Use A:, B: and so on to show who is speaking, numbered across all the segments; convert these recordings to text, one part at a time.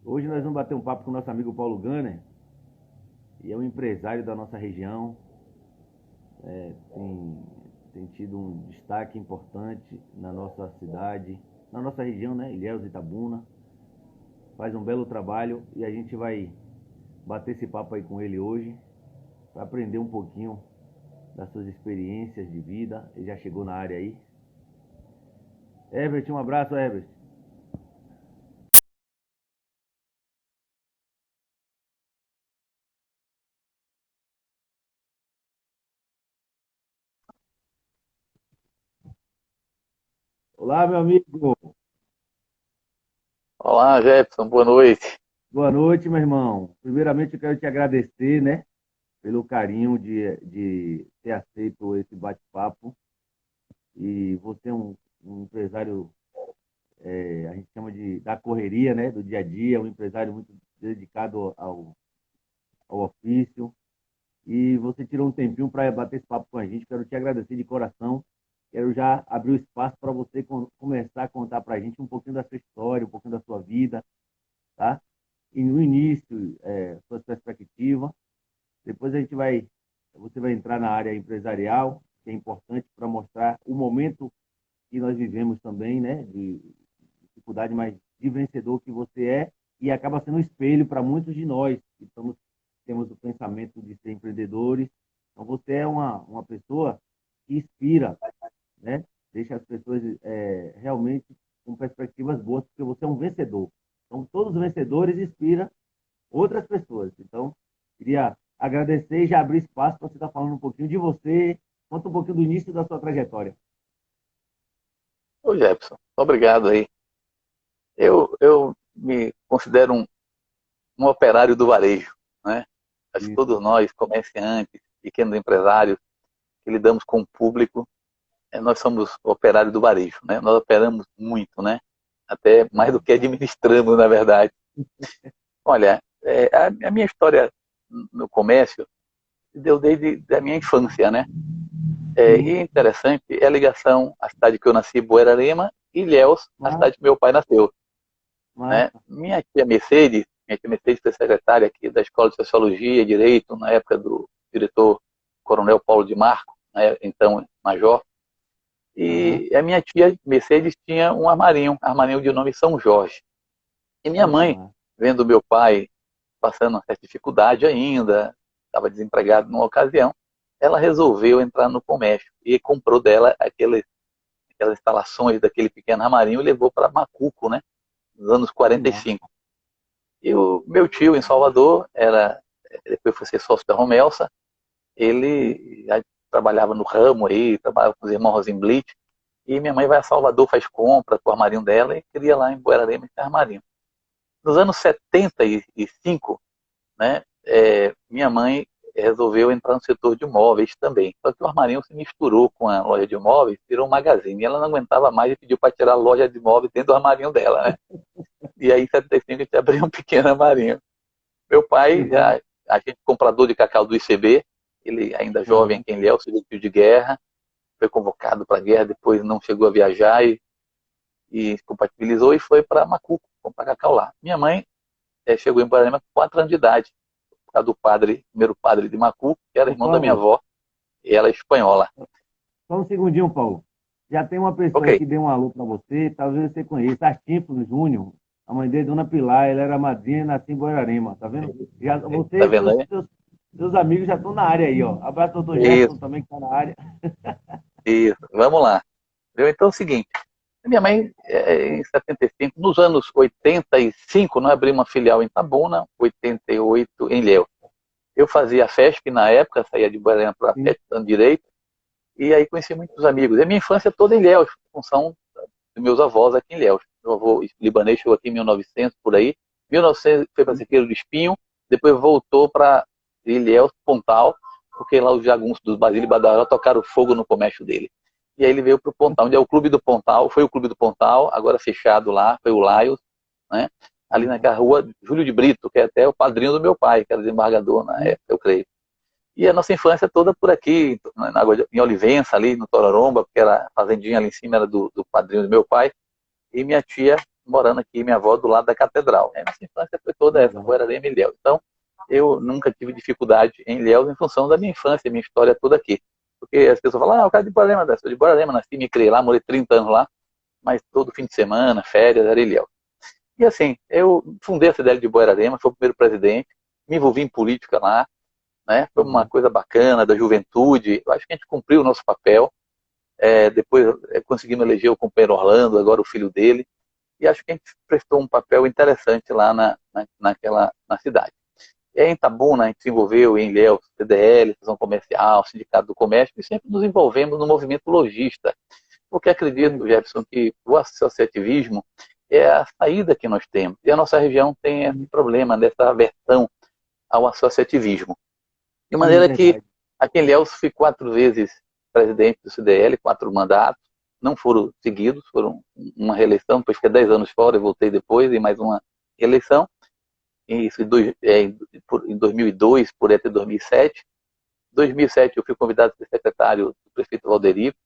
A: Hoje nós vamos bater um papo com o nosso amigo Paulo Gunner, e é um empresário da nossa região, tem tido um destaque importante na nossa cidade, na nossa região, né? Ilhéus e Itabuna. Faz um belo trabalho e a gente vai bater esse papo aí com ele hoje, para aprender um pouquinho das suas experiências de vida. Ele já chegou na área aí. Herbert, um abraço, Herbert. Olá, meu amigo.
B: Olá, Jefferson, boa noite.
A: Boa noite, meu irmão. Primeiramente, eu quero te agradecer, né, pelo carinho de ter aceito esse bate-papo. E você é um empresário, a gente chama da correria, né, do dia a dia, um empresário muito dedicado ao ofício. E você tirou um tempinho para bater esse papo com a gente. Quero te agradecer de coração. Quero já abrir o espaço para você começar a contar para a gente um pouquinho da sua história, um pouquinho da sua vida, tá? E no início, suas perspectivas. Depois você vai entrar na área empresarial, que é importante para mostrar o momento que nós vivemos também, né? De dificuldade, mas de vencedor que você é, e acaba sendo um espelho para muitos de nós que temos o pensamento de ser empreendedores. Então você é uma pessoa que inspira, né? Deixa as pessoas realmente com perspectivas boas, porque você é um vencedor. Então todos os vencedores inspiram outras pessoas. Então, queria agradecer e já abrir espaço para você estar falando um pouquinho de você, conta um pouquinho do início da sua trajetória.
B: Ô, Jefferson, obrigado aí. Eu me considero um operário do varejo, né? Acho que
A: Isso.
B: todos nós, comerciantes, pequenos empresários, que lidamos com o público, nós somos operários do varejo, né? Nós operamos muito, né? Até mais do que administramos, na verdade. Olha, a minha história no comércio se deu desde a minha infância, né? E
A: Sim.
B: é interessante é a ligação à cidade que eu nasci, Buerarema, e Ilhéus, a cidade
A: Massa,
B: que meu pai nasceu. Né?
A: massa.
B: Minha tia Mercedes foi secretária aqui da Escola de Sociologia e Direito, na época do diretor Coronel Paulo de Marco, né, então major.
A: Aham.
B: E a minha tia Mercedes tinha um armarinho de nome São Jorge. E minha
A: Olha que
B: mãe,
A: massa.
B: vendo meu pai passando uma certa dificuldade ainda, estava desempregado numa ocasião, ela resolveu entrar no comércio e comprou dela aquelas instalações daquele pequeno armarinho e levou para Macuco, né, nos anos
A: Que massa.
B: 45. E o meu tio em Salvador depois foi ser sócio da Romelsa, ele já trabalhava no ramo aí, trabalhava com os irmãos Rosenblit, e minha mãe vai a Salvador, faz compra com o armarinho dela e queria lá em Buerarema esse armarinho. Nos anos 75, né, minha mãe resolveu entrar no setor de móveis também. Só que o armarinho se misturou com a loja de móveis, virou um magazine. E ela não aguentava mais e pediu para tirar a loja de móveis dentro do armarinho dela, né? E aí, em 75, a gente abriu um pequeno armarinho. Meu
A: Que
B: pai,
A: massa.
B: agente comprador de cacau do ICB, ele ainda jovem
A: Aham.
B: aqui em Ilhéus, serviço de guerra, foi convocado para a guerra, depois não chegou a viajar e compatibilizou e foi para Macuco, comprar cacau lá. Minha mãe chegou em Paranaíba com 4 anos de idade, por causa do primeiro padre de Macuco, que era
A: Ô,
B: irmão da minha
A: Paulo,
B: avó, e ela é espanhola.
A: só um segundinho, Paulo. Já tem uma pessoa
B: Ok,
A: aí que deu um alô para você, talvez você conheça, Artímpolo Júnior. A mãe dele, Dona Pilar, ela era madrinha e nasceu em Boirarema, tá vendo? Já, você
B: tá
A: e
B: vendo aí?
A: seus amigos já estão na área aí, ó. Abraço, doutor Jefferson,
B: Isso,
A: também, que está na área.
B: isso, vamos lá. Então é o seguinte, minha mãe, em 75, nos anos 85, nós abrimos uma filial em Tabuna, 88 em Léus. Eu fazia a FESP na época, saía de Belém para a
A: Sim.
B: FESP, estudando Direito, e aí conheci muitos amigos. E a minha infância toda em Léus, função dos meus avós aqui em Léus. Meu avô libanês chegou aqui em 1900, por aí. 1900 foi para Cerqueiro do Espinho, depois voltou para Ilhéus, Pontal, porque lá os jagunços dos Basílio e Badaró tocaram fogo no comércio dele. E aí ele veio para o Pontal, onde é o Clube do Pontal, foi o Clube do Pontal, agora fechado lá, foi o Laios, né? Ali naquela rua Júlio de Brito, que é até o padrinho do meu pai, que era desembargador na época, eu creio. E a nossa infância toda por aqui, em Olivença, ali no Tororomba, porque era a fazendinha ali em cima, era do padrinho do meu pai. E minha tia morando aqui, minha avó, do lado da catedral. Nossa infância foi toda essa, Buerarema e Ilhéus. Então, eu nunca tive dificuldade em Ilhéus em função da minha infância, minha história toda aqui. Porque as pessoas falam, o cara de Buerarema, sou de Buerarema, nasci, me criei lá, morei 30 anos lá, mas todo fim de semana, férias, era Ilhéus. E assim, eu fundei a CDL de Buerarema, fui o primeiro presidente, me envolvi em política lá, né? Foi uma coisa bacana da juventude. Eu acho que a gente cumpriu o nosso papel. Depois conseguimos eleger o companheiro Orlando, agora o filho dele, e acho que a gente prestou um papel interessante lá na cidade. E aí, em Itabuna, a gente se envolveu em Ilhéus, CDL, Fusão Comercial, Sindicato do Comércio, e sempre nos envolvemos no movimento lojista, porque acredito, Jefferson, que o associativismo é a saída que nós temos, e a nossa região tem esse problema dessa aversão ao associativismo. De maneira que aqui em Ilhéus fui 4 vezes presidente do CDL, 4 mandatos, não foram seguidos, foram uma reeleição, depois fiquei 10 anos fora e voltei depois, e mais uma reeleição, isso em 2002, por até 2007. Em 2007 eu fui convidado a ser secretário do prefeito Valderico,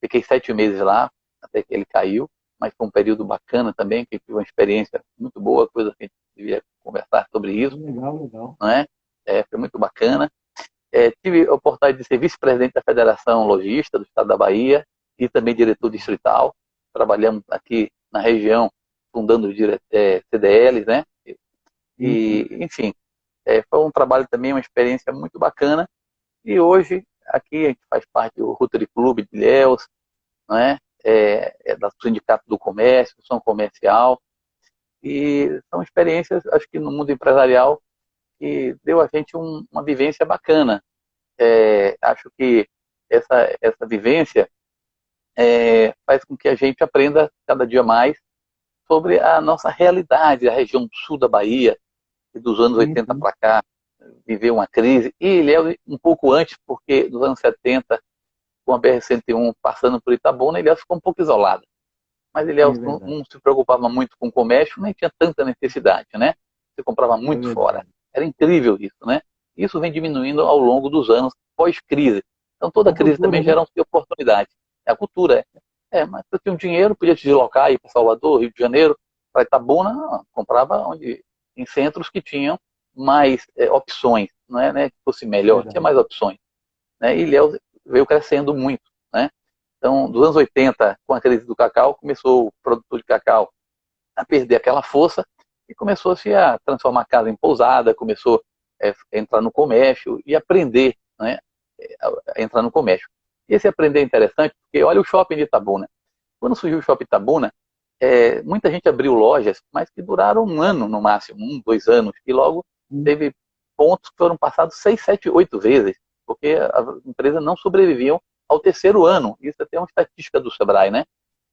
B: fiquei 7 meses lá, até que ele caiu, mas foi um período bacana também, que tive uma experiência muito boa, coisa que a gente devia conversar sobre isso.
A: Legal.
B: Não é? Foi muito bacana. Tive a oportunidade de ser vice-presidente da Federação Logista do Estado da Bahia e também diretor distrital. Trabalhamos aqui na região, fundando CDLs, né? E, enfim, foi um trabalho também, uma experiência muito bacana. E hoje, aqui, a gente faz parte do Rotary Club de Ilhéus, né? Do Sindicato do Comércio, Ação Comercial. E são experiências, acho que no mundo empresarial, que deu a gente uma vivência bacana. Acho que essa vivência faz com que a gente aprenda cada dia mais sobre a nossa realidade, a região sul da Bahia, que dos anos 80 para cá viveu uma crise, e ele é um pouco antes, porque nos anos 70, com a BR-101 passando por Itabuna, ele ficou um pouco isolado. Mas ele não se preocupava muito com o comércio, nem tinha tanta necessidade, né? Você comprava muito fora. Era incrível isso, né? Isso vem diminuindo ao longo dos anos pós-crise. Então toda crise também gera uma oportunidade. É a cultura, mas você tinha um dinheiro, podia te deslocar, ir para Salvador, Rio de Janeiro, para Itabuna, não, comprava em centros que tinham mais opções, não é, né, que fosse melhor, tinha mais opções. Né? E Ilhéus veio crescendo muito, né? Então, dos anos 80, com a crise do cacau, começou o produtor de cacau a perder aquela força e começou-se a transformar a casa em pousada, começou a entrar no comércio e aprender, né, a entrar no comércio. E esse aprender é interessante porque olha o shopping de Itabuna. Quando surgiu o shopping Itabuna, muita gente abriu lojas, mas que duraram 1 ano no máximo, 1, 2 anos, e logo teve pontos que foram passados 6, 7, 8 vezes, porque as empresas não sobreviviam ao 3º ano. Isso até é uma estatística do Sebrae, né?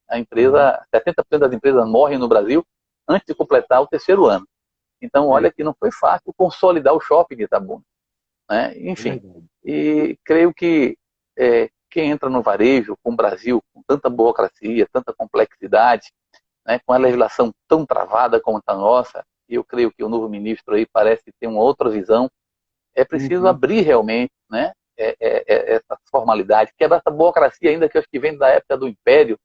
B: A empresa, 70% das empresas morrem no Brasil antes de completar o 3º ano. Então, olha que não foi fácil consolidar o shopping de Itabuna, né? Enfim, e creio que quem entra no varejo com o Brasil, com tanta burocracia, tanta complexidade, né, com a legislação tão travada como a nossa, e eu creio que o novo ministro aí parece ter uma outra visão, é preciso abrir realmente, né, essa formalidade, quebrar essa burocracia ainda que eu acho que vem da época do Império.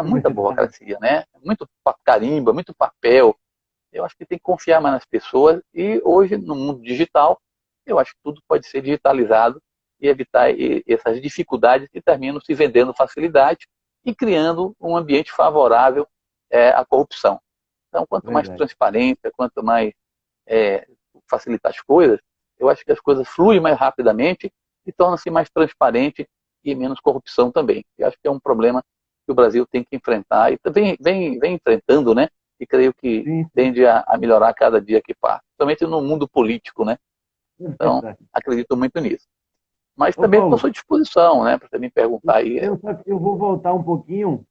B: Muita burocracia, né? Muito carimba, muito papel. Eu acho que tem que confiar mais nas pessoas e hoje, no mundo digital, eu acho que tudo pode ser digitalizado e evitar essas dificuldades que terminam se vendendo facilidade e criando um ambiente favorável à corrupção. Então, quanto mais transparência, quanto mais facilitar as coisas, eu acho que as coisas fluem mais rapidamente e tornam-se mais transparente e menos corrupção também. Eu acho que é um problema que o Brasil tem que enfrentar e vem enfrentando, né? E creio que tende a melhorar a cada dia que passa, principalmente no mundo político, né? Então, acredito muito nisso. Mas também estou à sua disposição, né? Para você me perguntar aí.
A: Eu vou voltar um pouquinho.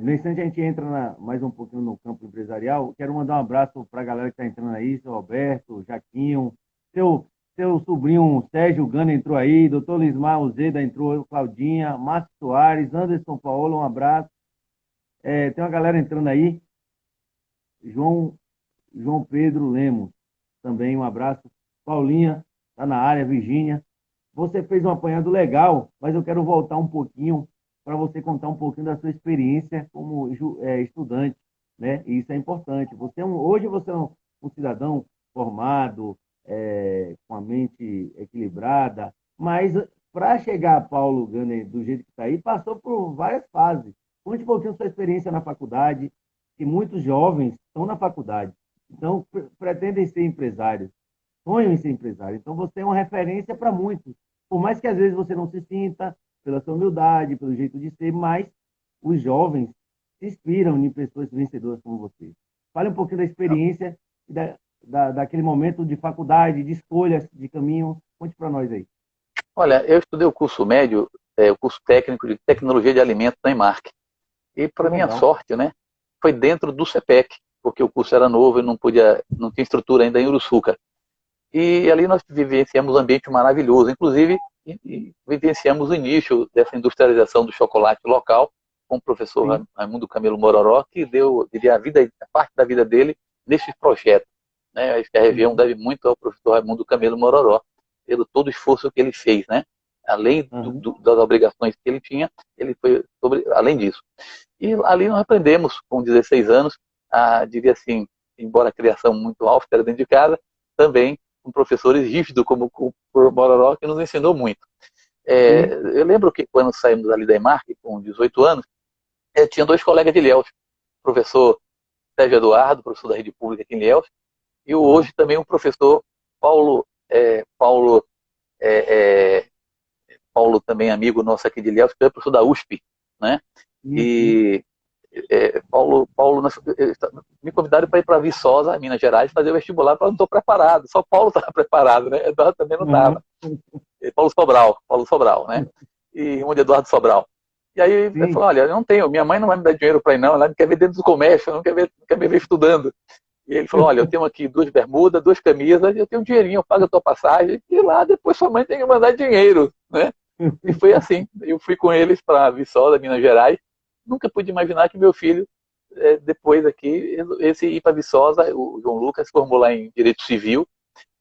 A: No instante a gente entra mais um pouquinho no campo empresarial. Quero mandar um abraço para a galera que está entrando aí, seu Roberto, Jaquinho, seu sobrinho Sérgio Gana entrou aí, doutor Lismar Uzeda entrou, Claudinha, Márcio Soares, Anderson Paulo, um abraço. Tem uma galera entrando aí. João Pedro Lemos, também um abraço. Paulinha, está na área, Virgínia. Você fez um apanhado legal, mas eu quero voltar um pouquinho para você contar um pouquinho da sua experiência como estudante. né? E isso é importante. Hoje você é um cidadão formado, com a mente equilibrada, mas para chegar a Paulo Gunner do jeito que está aí, passou por várias fases. Conte um pouquinho sua experiência na faculdade, que muitos jovens estão na faculdade, então pretendem ser empresários, sonham em ser empresário. Então você é uma referência para muitos, por mais que às vezes você não se sinta, pela sua humildade, pelo jeito de ser, mas os jovens se inspiram em pessoas vencedoras como você. Fale um pouquinho da experiência e daquele momento de faculdade, de escolhas de caminho. Conte para nós aí.
B: Olha, eu estudei o curso médio, o curso técnico de tecnologia de alimentos na EMARC. E
A: Que
B: para minha
A: legal.
B: sorte, né, foi dentro do CEPEC, porque o curso era novo e não tinha estrutura ainda em Uruçuca. E ali nós vivenciamos um ambiente maravilhoso, inclusive vivenciamos o início dessa industrialização do chocolate local com o professor
A: Sim.
B: Raimundo Camelo Mororó, que deu, diria, a parte da vida dele nesse projeto. Né? Acho que a região
A: Uhum.
B: deve muito ao professor Raimundo Camelo Mororó, pelo todo o esforço que ele fez, né? Além
A: Uhum.
B: das obrigações que ele tinha, ele foi além disso. E ali nós aprendemos, com 16 anos, diria assim, embora a criação muito austera dentro de casa, também com professores rígidos, como o Mororó, que nos ensinou muito.
A: Sim.
B: Eu lembro que quando saímos ali da EMARC, com 18 anos, eu tinha dois colegas de Ilhéus, o professor Sérgio Eduardo, professor da rede pública aqui em Ilhéus, e
A: Uhum.
B: hoje também o professor é, é, Paulo também amigo nosso aqui de Ilhéus, que é professor da USP, né?
A: Sim, sim.
B: E me convidaram para ir para Viçosa, Minas Gerais, fazer o vestibular, para não estou preparado. Só Paulo estava preparado, né? Eduardo também não estava.
A: Uhum.
B: Paulo Sobral, né? E um de Eduardo Sobral. E aí ele
A: Sim.
B: falou, olha, eu não tenho, minha mãe não vai me dar dinheiro para ir não, ela me quer ver dentro do comércio, não quer me ver estudando. E ele falou, olha, eu tenho aqui 2 bermudas, 2 camisas, eu tenho um dinheirinho, eu pago a tua passagem, e lá depois sua mãe tem que mandar dinheiro, né? E foi assim, eu fui com eles para Viçosa, Minas Gerais, nunca pude imaginar que meu filho, depois aqui, esse ir para Viçosa, o João Lucas formou lá em Direito Civil,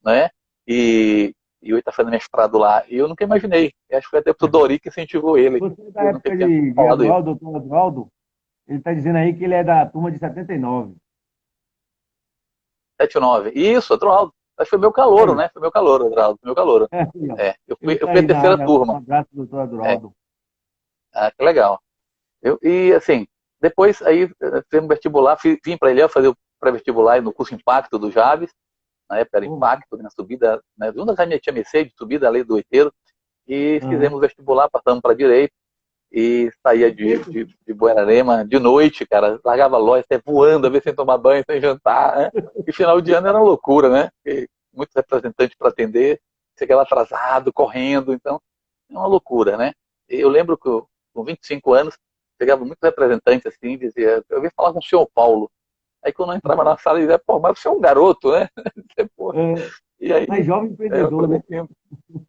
B: né? E ele está fazendo mestrado lá. E eu nunca imaginei. Eu acho que foi até o Dori que incentivou ele.
A: Você é da
B: Eu nunca
A: época
B: tinha
A: de
B: falado isso.
A: Eduardo, doutor Eduardo? Ele está dizendo aí que ele é da turma de 79.
B: 79. Isso, Adroaldo. Acho que foi meu calouro,
A: Aí,
B: né? Foi meu calouro, Adroaldo. Meu calouro.
A: aí, ó.
B: Eu
A: Ele
B: fui, eu
A: está
B: fui a
A: aí na
B: terceira
A: área. Um
B: turma.
A: abraço, doutor
B: É,
A: Eduardo.
B: que legal. E assim, depois aí fiz um vestibular, vim para Ilhéus fazer o pré-vestibular no curso Impacto do Javes. Na época era
A: Pô,
B: Impacto, na subida, né? Junto com a minha tia Mercedes, subida ali do Oiteiro. E
A: aham.
B: fizemos o vestibular, passamos para Direito. E saía de Buerarema de noite, cara, largava a loja, até voando, a ver sem tomar banho, sem jantar, né? E final de ano era uma loucura, né? E muitos representantes para atender, chegava atrasado, correndo, então é uma loucura, né? E eu lembro que com 25 anos, chegava muitos representantes assim, dizia, eu vim falar com o senhor Paulo. Aí quando eu entrava na sala, ele dizia, pô, mas você é um garoto, né? Pô.
A: É,
B: E aí,
A: mas jovem
B: é uma
A: empreendedor,
B: coisa
A: né?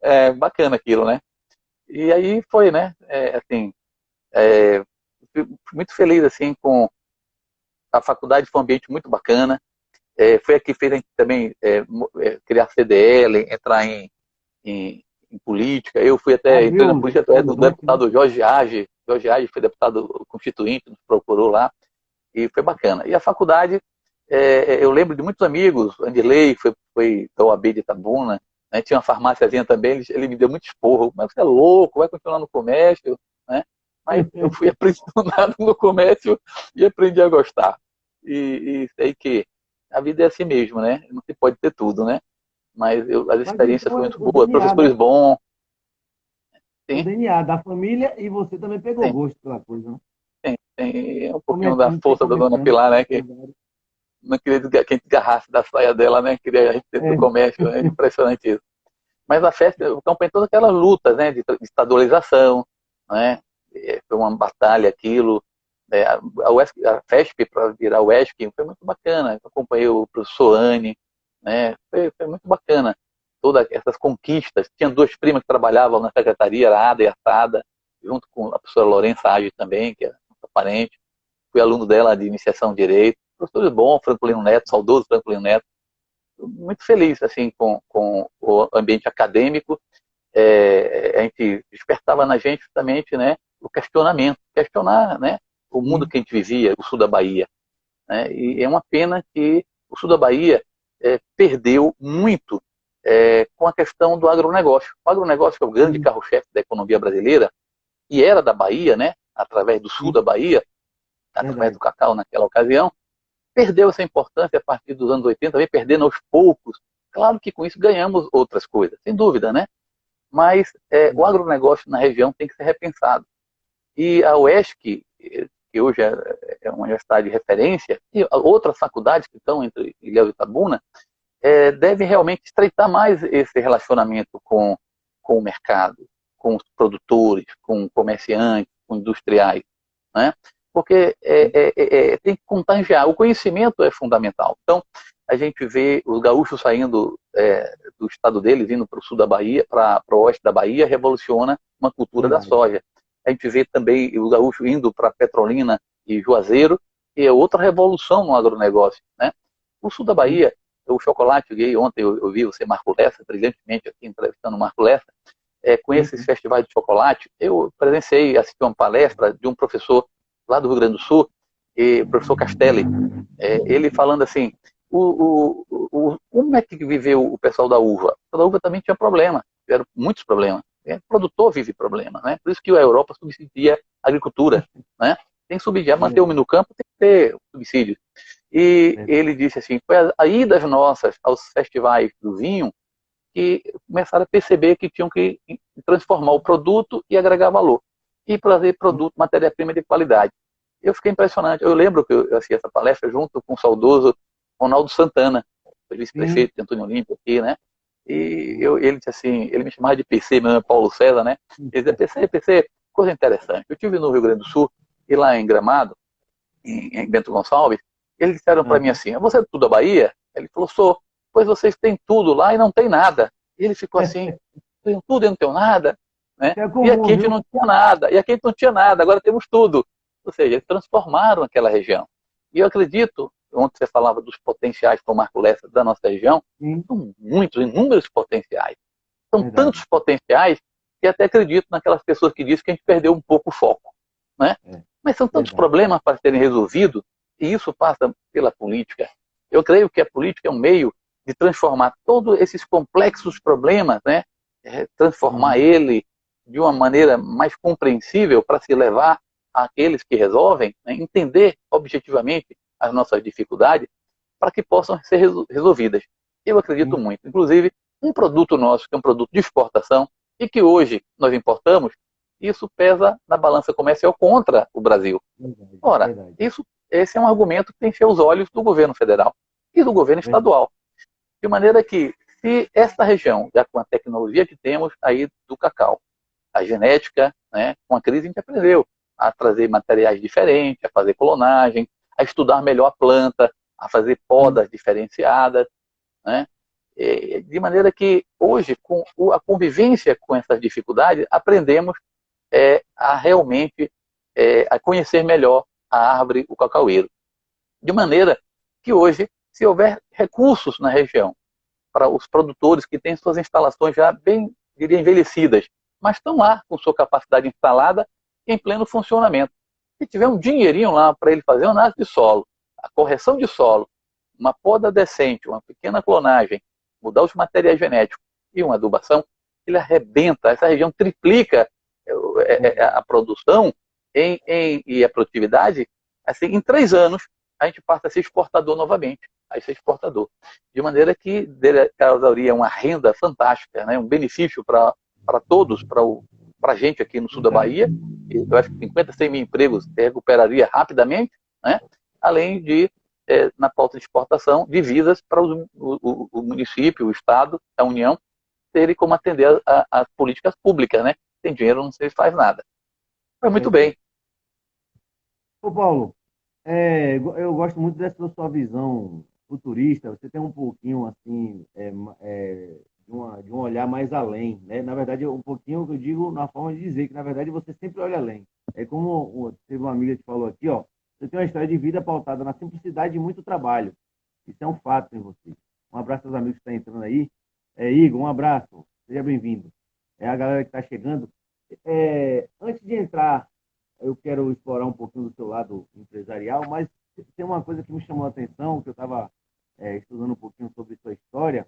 B: assim, bacana aquilo, né? E aí foi, né? Assim, fui muito feliz assim com a faculdade, foi um ambiente muito bacana. Foi a que fez a gente também criar CDL, entrar em política. Eu fui até, entrei na
A: Abriu
B: política através do
A: horizonte, né?
B: deputado Jorge Age. Jorge Age foi deputado constituinte, nos procurou lá, e foi bacana. E a faculdade, eu lembro de muitos amigos, Andirley foi da OAB de Itabuna, né? Tinha uma farmáciazinha também, ele me deu muito esporro, mas você é louco, vai continuar no comércio, né? Mas eu fui aprisionado no comércio e aprendi a gostar. E sei que a vida é assim mesmo, né? Não se pode ter tudo, né? Mas as
A: Mas
B: experiências
A: então
B: foram
A: é
B: muito
A: o
B: boas,
A: DNA,
B: professores
A: né?
B: bons,
A: O
B: sim,
A: DNA da família e você também pegou
B: tem,
A: gosto pela coisa, né?
B: tem um pouquinho da
A: Começando, tem
B: força da dona
A: começando.
B: Pilar, né? Que não queria que a gente agarrasse da saia dela, né? Queria a gente dentro do
A: É,
B: comércio, é impressionante isso. Mas a festa, eu acompanhei todas aquelas lutas, né? De estadualização, né? Foi uma batalha aquilo. A FESP para virar o ESC foi muito bacana. Eu acompanhei o professor Anne, né? Foi muito bacana. Todas essas conquistas. Tinha 2 primas que trabalhavam na secretaria, era a Ada e a Sada, junto com a professora Lourença Age também, que é nossa parente. Fui aluno dela de iniciação em Direito. Professor bom, Francolino Neto, saudoso Francolino Neto. Muito feliz assim com o ambiente acadêmico. A gente despertava na gente justamente, né, o questionamento, questionar, né, o mundo
A: sim.
B: que a gente vivia, o sul da Bahia. né? E é uma pena que o sul da Bahia perdeu muito com a questão do agronegócio. O agronegócio, que é o grande
A: Sim,
B: carro-chefe da economia brasileira, e era da Bahia, né? Através do sul
A: sim,
B: da Bahia, através
A: verdade.
B: do cacau naquela ocasião, perdeu essa importância a partir dos anos 80, vem perdendo aos poucos. Claro que com isso ganhamos outras coisas, sem dúvida, né? Mas o
A: Sim,
B: agronegócio na região tem que ser repensado. E a UESC, que hoje é uma universidade de referência, e outras faculdades que estão entre Ilhéus e Itabuna, devem realmente estreitar mais esse relacionamento com o mercado, com os produtores, com comerciantes, com industriais, né? Porque tem que contagiar. O conhecimento é fundamental. Então, a gente vê os gaúchos saindo do estado deles, indo para o sul da Bahia, para o oeste da Bahia, revoluciona uma cultura da
A: verdade.
B: soja. A gente vê também o gaúcho indo para Petrolina e Juazeiro, que é outra revolução no agronegócio, né? O sul da
A: Sim,
B: Bahia, o chocolate gay, ontem eu vi você, Marco Lessa, brilhantemente aqui entrevistando o Marco Lessa, com
A: sim,
B: esses festivais de chocolate. Eu presenciei, assisti uma palestra de um professor lá do Rio Grande do Sul, o professor Castelli, ele falando assim, como é que viveu o pessoal da uva? O pessoal da uva também tinha problema, tiveram muitos problemas. O produtor vive problema, né? Por isso que a Europa subsidia a agricultura, né? Tem que subsidiar, manter o homem
A: verdade,
B: no campo, tem que ter subsídio. E
A: verdade.
B: ele disse assim, foi a ida nossas aos festivais do vinho que começaram a perceber que tinham que transformar o produto e agregar valor. E trazer
A: Sim,
B: produto, matéria-prima de qualidade. Eu fiquei impressionante. Eu lembro que eu assisti essa palestra junto com o saudoso Ronaldo Santana,
A: sim,
B: vice-prefeito de Antônio Olímpio aqui, né? E
A: sim,
B: ele disse assim, ele me chamava de PC, meu nome é Paulo César, né? Ele dizia, PC, coisa interessante. Eu estive no Rio Grande do Sul e lá em Gramado, em Bento Gonçalves, eles disseram para mim
A: aham.
B: assim, você é tudo da Bahia? Ele falou, sou. Pois vocês têm tudo lá e não tem nada. E ele ficou assim, tem tudo e não tenho nada, né?
A: É
B: E aqui
A: comum,
B: a gente não
A: viu?
B: tinha nada, e aqui a gente não tinha nada, agora temos tudo. Ou seja, eles transformaram aquela região. E eu acredito, ontem você falava dos potenciais para o Marco Lessa da nossa região,
A: Sim,
B: são muitos, inúmeros potenciais. São
A: verdade.
B: tantos potenciais que até acredito naquelas pessoas que dizem que a gente perdeu um pouco o foco, né?
A: É,
B: Mas são tantos
A: verdade.
B: problemas para serem resolvidos e isso passa pela política. Eu creio que a política é um meio de transformar todos esses complexos problemas, né? Transformar
A: Sim,
B: ele de uma maneira mais compreensível para se levar àqueles que resolvem, né? Entender objetivamente as nossas dificuldades para que possam ser resolvidas. Eu acredito
A: sim,
B: muito. Inclusive, um produto nosso, que é um produto de exportação, e que hoje nós importamos, isso pesa na balança comercial contra o Brasil.
A: verdade,
B: Ora,
A: verdade,
B: esse é um argumento que tem que encher os olhos do governo federal e do governo
A: verdade.
B: estadual. De maneira que, se esta região, já com a tecnologia que temos aí do cacau, a genética, né, com a crise a gente aprendeu a trazer materiais diferentes, a fazer clonagem, a estudar melhor a planta, a fazer
A: Sim,
B: podas diferenciadas, né? De maneira que hoje, com a convivência com essas dificuldades, aprendemos a realmente a conhecer melhor a árvore, o cacaueiro. De maneira que hoje, se houver recursos na região para os produtores que têm suas instalações já bem, diria, envelhecidas, mas estão lá com sua capacidade instalada em pleno funcionamento. Se tiver um dinheirinho lá para ele fazer uma análise de solo, a correção de solo, uma poda decente, uma pequena clonagem, mudar os materiais genéticos e uma adubação, ele arrebenta, essa região triplica a
A: verdade.
B: produção e a produtividade, assim, em 3 anos a gente passa a ser exportador novamente, a ser exportador. De maneira que causaria uma renda fantástica, né? Um benefício para todos, para a gente aqui no sul da Bahia. Eu acho que 50, 100 mil empregos recuperaria rapidamente, né? Além de, na pauta de exportação, divisas para o município, o Estado, a União, terem como atender as políticas públicas, né? Tem dinheiro, não se faz nada. Foi muito bem.
A: Perfeito. Ô, Paulo, eu gosto muito dessa sua visão futurista. Você tem um pouquinho, assim, de um olhar mais além, né? Na verdade, um pouquinho que eu digo na forma de dizer que, na verdade, você sempre olha além. É como teve uma amiga que falou aqui, ó. Você tem uma história de vida pautada na simplicidade e muito trabalho. Isso é um fato em você. Um abraço aos amigos que estão entrando aí. Igor, um abraço. Seja bem-vindo. É a galera que está chegando. Antes de entrar, eu quero explorar um pouquinho do seu lado empresarial, mas tem uma coisa que me chamou a atenção, que eu estava estudando um pouquinho sobre sua história.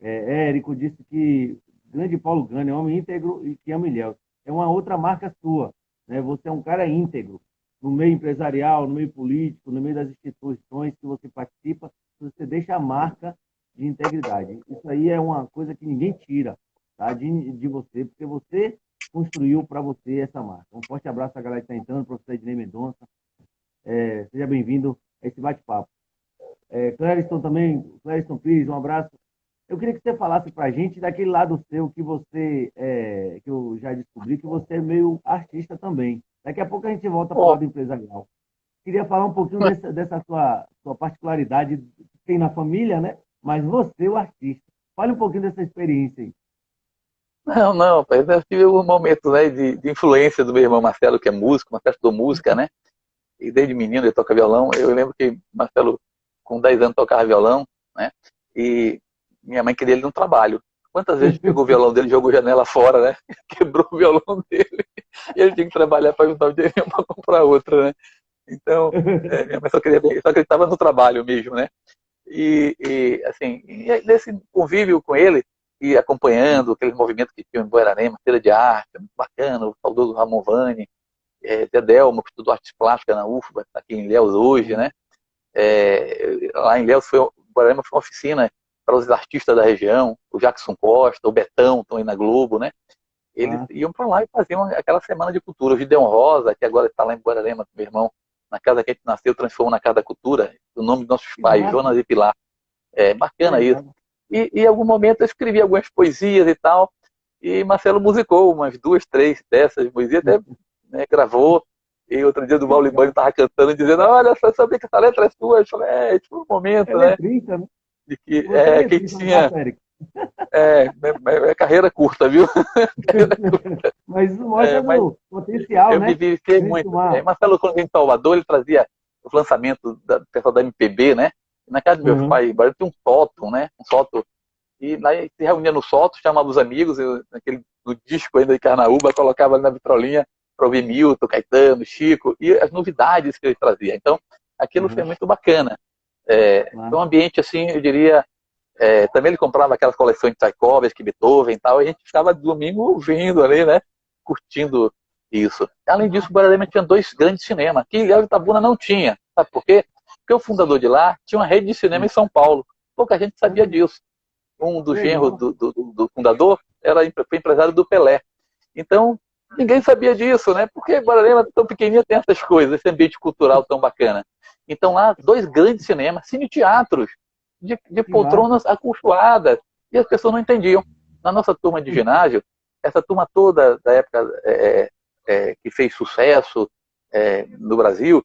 A: Érico disse que grande Paulo Gane é um homem íntegro e que ama Ilhéus. É uma outra marca sua, né? Você é um cara íntegro no meio empresarial, no meio político, no meio das instituições que você participa, você deixa a marca de integridade. Isso aí é uma coisa que ninguém tira, tá? De você, porque você construiu para você essa marca. Um forte abraço à galera que está entrando, professor Ednei Mendonça. Seja bem-vindo a esse bate-papo. Clériston também, Clériston Pires, um abraço. Eu queria que você falasse para a gente daquele lado seu que você, que eu já descobri, que você é meio artista também. Daqui a pouco a gente volta para o
B: Pô,
A: lado empresarial. Queria falar um pouquinho dessa sua particularidade que tem na família, né? Mas você, o artista. Fale um pouquinho dessa experiência aí.
B: não, não, rapaz, eu tive um momento, né, de influência do meu irmão Marcelo, que é músico, Marcelo estudou música, né? E desde menino ele toca violão. Eu lembro que Marcelo, com 10 anos, tocava violão, né? E minha mãe queria ele no trabalho. Quantas vezes pegou o violão dele e jogou janela fora, né? Quebrou o violão dele. E ele tinha que trabalhar para juntar o dinheiro para comprar outra, né? Então, minha mãe só acreditava no trabalho mesmo, né? Assim, nesse convívio com ele, e acompanhando aquele movimento que tinha em Guararema, Feira de Arte, muito bacana, o saudoso Ramon Vani, Zé Delmo, que estudou artes plásticas na UFBA, está aqui em Ilhéus hoje, né? Lá em Ilhéus, Guararema foi uma oficina para os artistas da região, o Jackson Costa, o Betão, estão aí na Globo, né? Eles iam para lá e faziam aquela semana de cultura. O Gideon Rosa, que agora está lá em Guararema com meu irmão, na casa que a gente nasceu, transformou na Casa da Cultura, o nome dos nossos
A: Que
B: pais,
A: massa,
B: Jonas e Pilar. É
A: que
B: bacana isso.
A: legal.
B: E em algum momento eu escrevi algumas poesias e tal, e Marcelo musicou umas 2, 3 dessas poesias, até, né, gravou. E outro dia do
A: Que
B: Maulibano
A: legal.
B: estava cantando, dizendo: olha, só sabia que essa letra é sua. Eu falei: tipo um momento,
A: É
B: né?
A: letrista, né?
B: De que
A: Você é
B: quem
A: letrista, não
B: tinha.
A: tá, Érico?
B: Carreira curta, viu?
A: Mas isso mostra
B: Mas
A: do potencial,
B: eu me
A: né?
B: vivenciei
A: Gente,
B: muito.
A: uma...
B: Marcelo, quando em Salvador, ele trazia os lançamentos do pessoal da MPB, né? Na casa dos meus
A: Uhum,
B: pais, agora tinha um sótão, né? Um sótão. E lá se reunia no sótão, chamava os amigos, naquele do disco ainda de Carnaúba, colocava ali na vitrolinha para ouvir Milton, Caetano, Chico, e as novidades que ele trazia. Então, aquilo foi
A: uhum,
B: muito bacana. Foi um
A: massa.
B: ambiente, assim, eu diria. Também ele comprava aquelas coleções de Tchaikovsky, Beethoven e tal, e a gente ficava domingo ouvindo ali, né? Curtindo isso. Além disso, o Guararema tinha 2 grandes cinemas, que Ilhéus de Itabuna não tinha. Sabe por quê? Porque o fundador de lá tinha uma rede de cinema em São Paulo. Pouca gente sabia disso. Um dos genros
A: Legal.
B: do fundador foi empresário do Pelé. Então, ninguém sabia disso, né? Porque Guararema, tão pequenininha, tem essas coisas, esse ambiente cultural tão bacana. Então, lá, 2 grandes cinemas, cine-teatros, de
A: Que massa.
B: poltronas acolchoadas. E as pessoas não entendiam. Na nossa turma de ginásio, essa turma toda da época que fez sucesso no Brasil,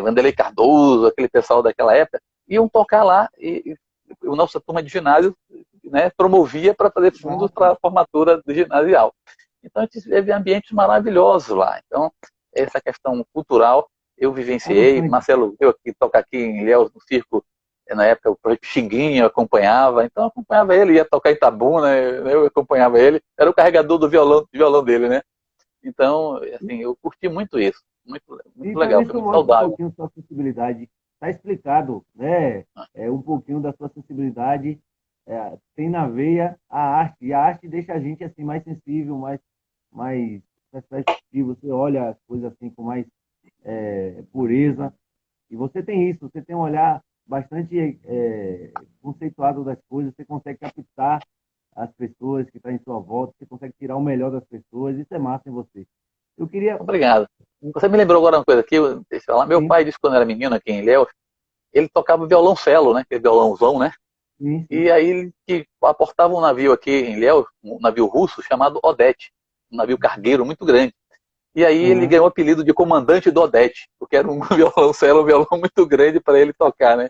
B: Vanderlei Cardoso, aquele pessoal daquela época, iam tocar lá e a nossa turma de ginásio, né, promovia para fazer
A: Que
B: fundos
A: massa.
B: para a formatura do ginasial. Então a gente teve ambientes maravilhosos lá. Então essa questão cultural eu vivenciei.
A: Emoções.
B: Marcelo veio aqui tocar aqui em Ilhéus no circo, na época o projeto Xinguinha eu acompanhava, então eu acompanhava ele, ia tocar em Itabuna, né, eu acompanhava ele, era o carregador do violão dele, né? Então, assim, eu curti muito isso, muito, muito
A: Então,
B: legal, foi
A: isso
B: muito
A: mostra um
B: saudável.
A: pouquinho sua sensibilidade. Está explicado, né? Um pouquinho da sua sensibilidade. Tem na veia a arte. E a arte deixa a gente assim mais sensível, mais perceptivo. Você olha as coisas assim com mais pureza. E você tem isso. Você tem um olhar bastante conceituado das coisas. Você consegue captar as pessoas que estão em sua volta. Você consegue tirar o melhor das pessoas. Isso é massa em você. Eu queria...
B: Obrigado. Você me lembrou agora uma coisa aqui, deixa eu falar. Meu
A: Sim,
B: pai disse que quando era menino aqui em Ilhéus, ele tocava violoncelo, né? Aquele violãozão, né?
A: sim, sim.
B: E aí ele que aportava um navio aqui em Ilhéus, um navio russo chamado Odete, um navio cargueiro muito grande. E aí ele
A: Uhum.
B: ganhou o apelido de comandante do Odete, porque era um violoncelo, um violão muito grande para ele tocar, né?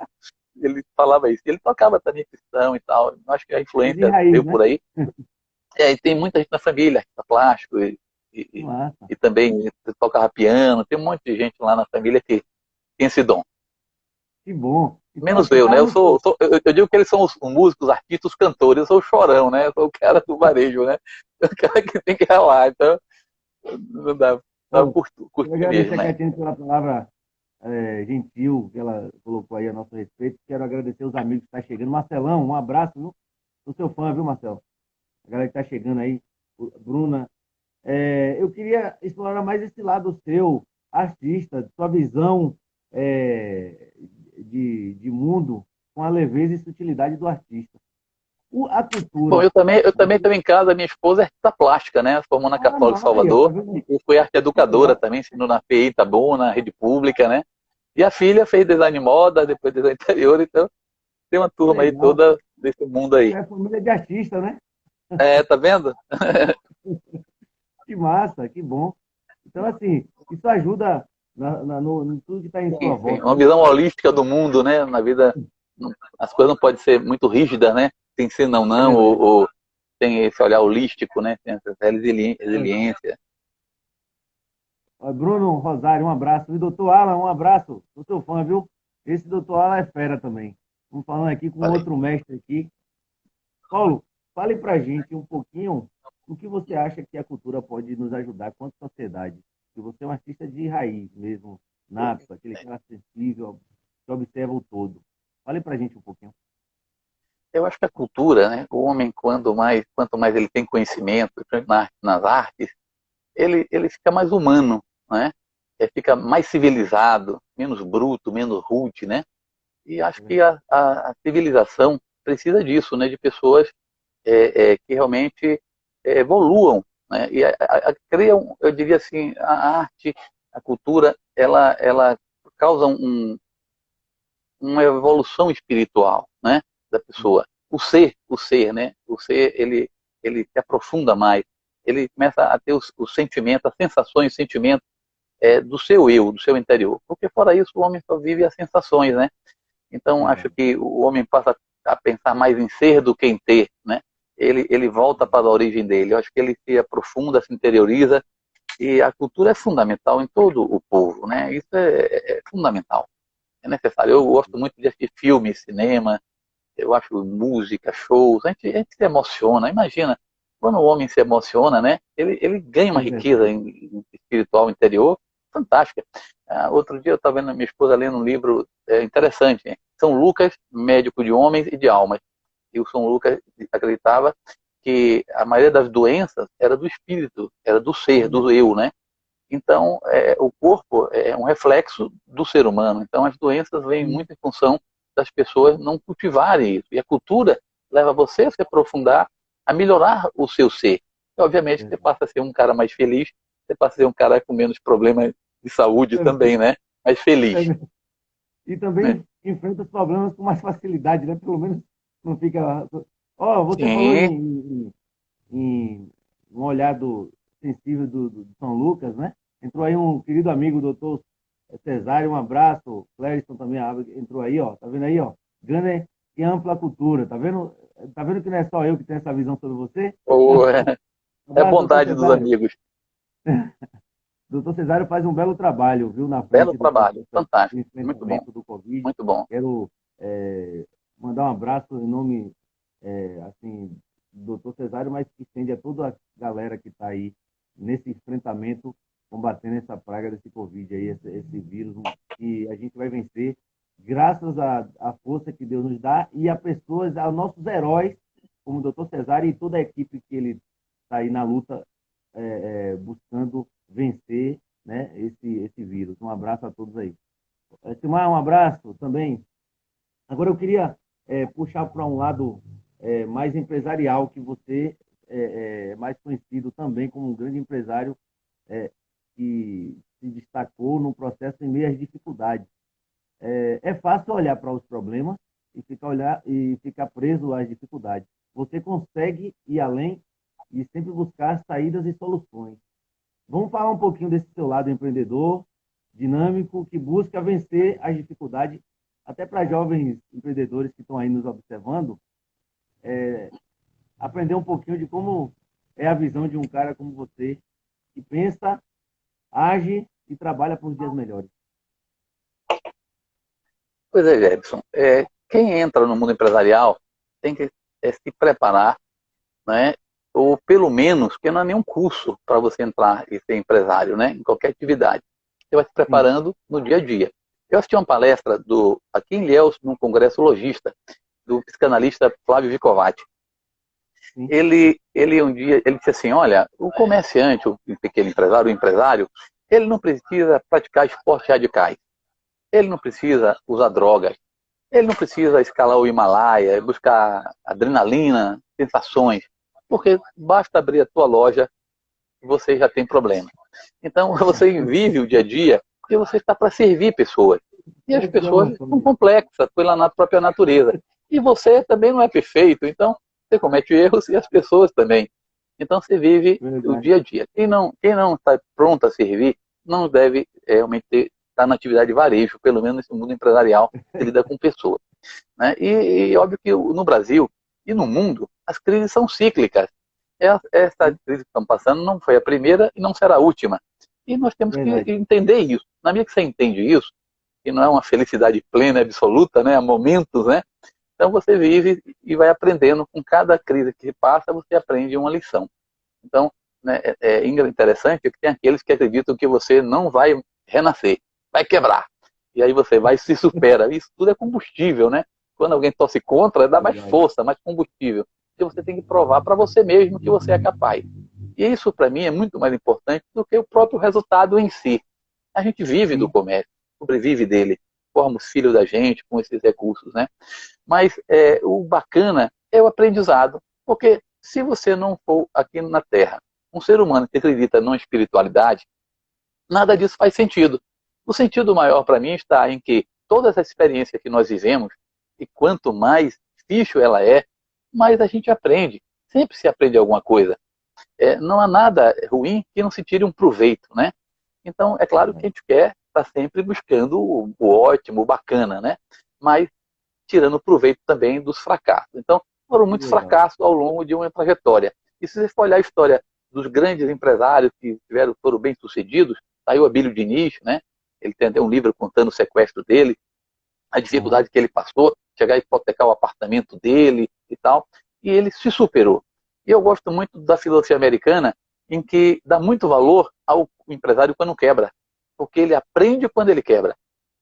B: Ele falava isso. Ele tocava também cristão e tal. Acho que a
A: É de
B: influência
A: raiz,
B: veio
A: né?
B: por aí. E tem muita gente na família, artista plástico e,
A: Que
B: e,
A: massa.
B: e também tocava piano. Tem um monte de gente lá na família que tem esse dom.
A: Que bom. Então,
B: Menos
A: assim,
B: eu,
A: tá
B: né?
A: no seu...
B: Eu digo que eles são os músicos, artistas, os cantores. Eu sou o chorão, né? Eu sou o cara do varejo, né? O cara que tem que ralar. Então, não dá. Eu
A: Bom,
B: curto
A: eu
B: mesmo,
A: agradeço a
B: mas
A: Caetano pela palavra, gentil que ela colocou aí a nosso respeito. Quero agradecer os amigos que estão chegando. Marcelão, um abraço, viu? Sou seu fã, viu, Marcelo? A galera que está chegando aí, Bruna. Eu queria explorar mais esse lado seu, artista, sua visão é, de mundo com a leveza e sutilidade do artista. A
B: Bom,
A: cultura.
B: eu também estou em casa, minha esposa é artista plástica, né? Formou na
A: Ah,
B: Católica
A: não, aí, ó, tá
B: Salvador,
A: vendo?
B: e foi arte
A: Que
B: educadora
A: legal.
B: também, ensinou na FEI Itabuna, na rede pública, né? E a filha fez design moda, depois design interior, então tem uma
A: Que
B: turma aí
A: legal.
B: toda desse mundo aí.
A: É família de artista, né?
B: É, tá vendo?
A: Que massa, que bom. Então, assim, isso ajuda no tudo que está em
B: Sim,
A: sua
B: sim.
A: volta,
B: Uma
A: né?
B: visão holística do mundo, né? Na vida, as coisas não podem ser muito rígidas, né? Tem que ser não,
A: É
B: não,
A: verdade.
B: ou tem esse olhar holístico, né? Tem essa
A: É.
B: resiliência.
A: Ó, Bruno Rosário, um abraço. E doutor Alan, um abraço. Sou seu fã, viu? Esse doutor Alan é fera também. Estamos falando aqui com
B: Falei.
A: outro mestre aqui. Paulo, fale pra gente um pouquinho o que você acha que a cultura pode nos ajudar quanto sociedade. Que você é um artista de raiz mesmo, nato, aquele cara sensível, que observa o todo. Fale pra gente um pouquinho.
B: Eu acho que a cultura, né? O homem, quanto mais ele tem conhecimento, nas artes, ele fica mais humano, né? Ele fica mais civilizado, menos bruto, menos rude, né? E acho
A: É
B: que
A: verdade.
B: a civilização precisa disso, né? De pessoas que realmente evoluam, né? E criam, eu diria assim, a arte, a cultura, ela causa uma evolução espiritual, né? Da pessoa. O ser, né? O ser, ele se aprofunda mais, ele começa a ter os sentimentos, as sensações, os sentimentos do seu eu, do seu interior. Porque fora isso, o homem só vive as sensações, né? Então, acho
A: Verdade.
B: que o homem passa a pensar mais em ser do que em ter, né? Ele volta para a origem dele. Eu acho que ele se aprofunda, se interioriza, e a cultura é fundamental em todo o povo, né? Isso é fundamental, é necessário. Eu gosto muito de assistir filmes, cinema, eu acho música, shows, a gente se emociona. Imagina, quando o homem se emociona, né? Ele ganha uma
A: É
B: riqueza
A: verdade.
B: espiritual interior fantástica. Outro dia eu estava vendo a minha esposa lendo um livro interessante, hein? São Lucas, médico de homens e de almas. E o São Lucas acreditava que a maioria das doenças era do espírito, era do ser, do eu, né? Então, o corpo é um reflexo do ser humano. Então, as doenças vêm
A: Sim,
B: muito em função das pessoas não cultivarem isso. E a cultura leva você a se aprofundar, a melhorar o seu ser. E, obviamente, você
A: verdade.
B: passa a ser um cara mais feliz, você passa a ser um cara com menos problemas de saúde também, né? Mais
A: É
B: feliz.
A: verdade. E
B: Né?
A: também enfrenta os problemas com mais facilidade, né? Pelo menos não fica. Ó, você falou
B: Sim,
A: em um olhado sensível do São Lucas, né? Entrou aí um querido amigo, o doutor Cesário, um abraço. Clériston também entrou aí, ó. Tá vendo aí, ó? Grande e ampla cultura, tá vendo? Tá vendo que não é só eu que tenho essa visão sobre você? Um
B: é
A: abraço, doutor
B: bondade dos
A: Cesário.
B: amigos.
A: Doutor Cesário faz um belo trabalho, viu, na
B: Belo
A: frente do
B: trabalho,
A: processo de
B: fantástico, muito bom,
A: enfrentamento do Covid.
B: muito bom.
A: Quero mandar um abraço em nome, assim, do doutor Cesário, mas que estende a toda a galera que está aí nesse enfrentamento, combatendo essa praga desse Covid aí, esse vírus, que a gente vai vencer graças à força que Deus nos dá e a pessoas, aos nossos heróis, como o doutor Cesário e toda a equipe que ele está aí na luta, buscando vencer, né, esse vírus. Um abraço a todos aí. Simar, um abraço também. Agora eu queria puxar para um lado mais empresarial, que você é mais conhecido também como um grande empresário que se destacou no processo em meio às dificuldades. É fácil olhar para os problemas e ficar preso às dificuldades. Você consegue ir além e sempre buscar saídas e soluções. Vamos falar um pouquinho desse seu lado empreendedor, dinâmico, que busca vencer as dificuldades, até para jovens empreendedores que estão aí nos observando, aprender um pouquinho de como é a visão de um cara como você, que pensa, age e trabalha para os dias melhores.
B: Pois é, Jefferson. Quem entra no mundo empresarial tem que se preparar, né? Ou pelo menos, porque não é nenhum curso para você entrar e ser empresário, né? Em qualquer atividade. Você vai se
A: Sim,
B: preparando no dia a dia. Eu assisti uma palestra aqui em Ilhéus, num congresso logista, do psicanalista Flávio Vicovati. Ele um dia ele disse assim, olha, o comerciante, o pequeno empresário, o empresário, ele não precisa praticar esportes radicais. Ele não precisa usar drogas. Ele não precisa escalar o Himalaia, buscar adrenalina, sensações, porque basta abrir a tua loja e você já tem problema. Então, você vive o dia a dia porque você está para servir pessoas. E as pessoas são complexas pela própria natureza. E você também não é perfeito, então você comete erros e as pessoas também. Então, você vive o dia a dia. Quem não está pronto a servir, não deve realmente estar na atividade de varejo, pelo menos nesse mundo empresarial, que lida com pessoas. Né? E óbvio que no Brasil e no mundo, as crises são cíclicas. Essa crise que estamos passando não foi a primeira e não será a última. E nós temos que entender isso. Na medida que você entende isso, que não é uma felicidade plena, absoluta, né? Há momentos, né? Então você vive e vai aprendendo. Com cada crise que passa, você aprende uma lição. Então, né, é interessante que tem aqueles que acreditam que você não vai renascer, vai quebrar. E aí você vai e se supera. Isso tudo é combustível, né? Quando alguém torce contra, dá mais força, mais combustível. E você tem que provar para você mesmo que você é capaz. E isso, para mim, é muito mais importante do que o próprio resultado em si. A gente vive do comércio, sobrevive dele, forma os filhos da gente com esses recursos, né? Mas o bacana é o aprendizado, porque se você não for aqui na Terra um ser humano que acredita na espiritualidade, nada disso faz sentido. O sentido maior para mim está em que toda essa experiência que nós vivemos, e quanto mais difícil ela é, mais a gente aprende. Sempre se aprende alguma coisa. Não há nada ruim que não se tire um proveito, né? Então, é claro que a gente quer estar sempre buscando o ótimo, o bacana, né? Mas tirando proveito também dos fracassos. Então, foram muitos fracassos ao longo de uma trajetória. E se você for olhar a história dos grandes empresários que foram bem-sucedidos, tá aí o Abílio Diniz, né? Ele tem até um livro contando o sequestro dele, a dificuldade que ele passou, chegar a hipotecar o apartamento dele e tal, e ele se superou. E eu gosto muito da filosofia americana, em que dá muito valor ao empresário quando quebra, porque ele aprende quando ele quebra,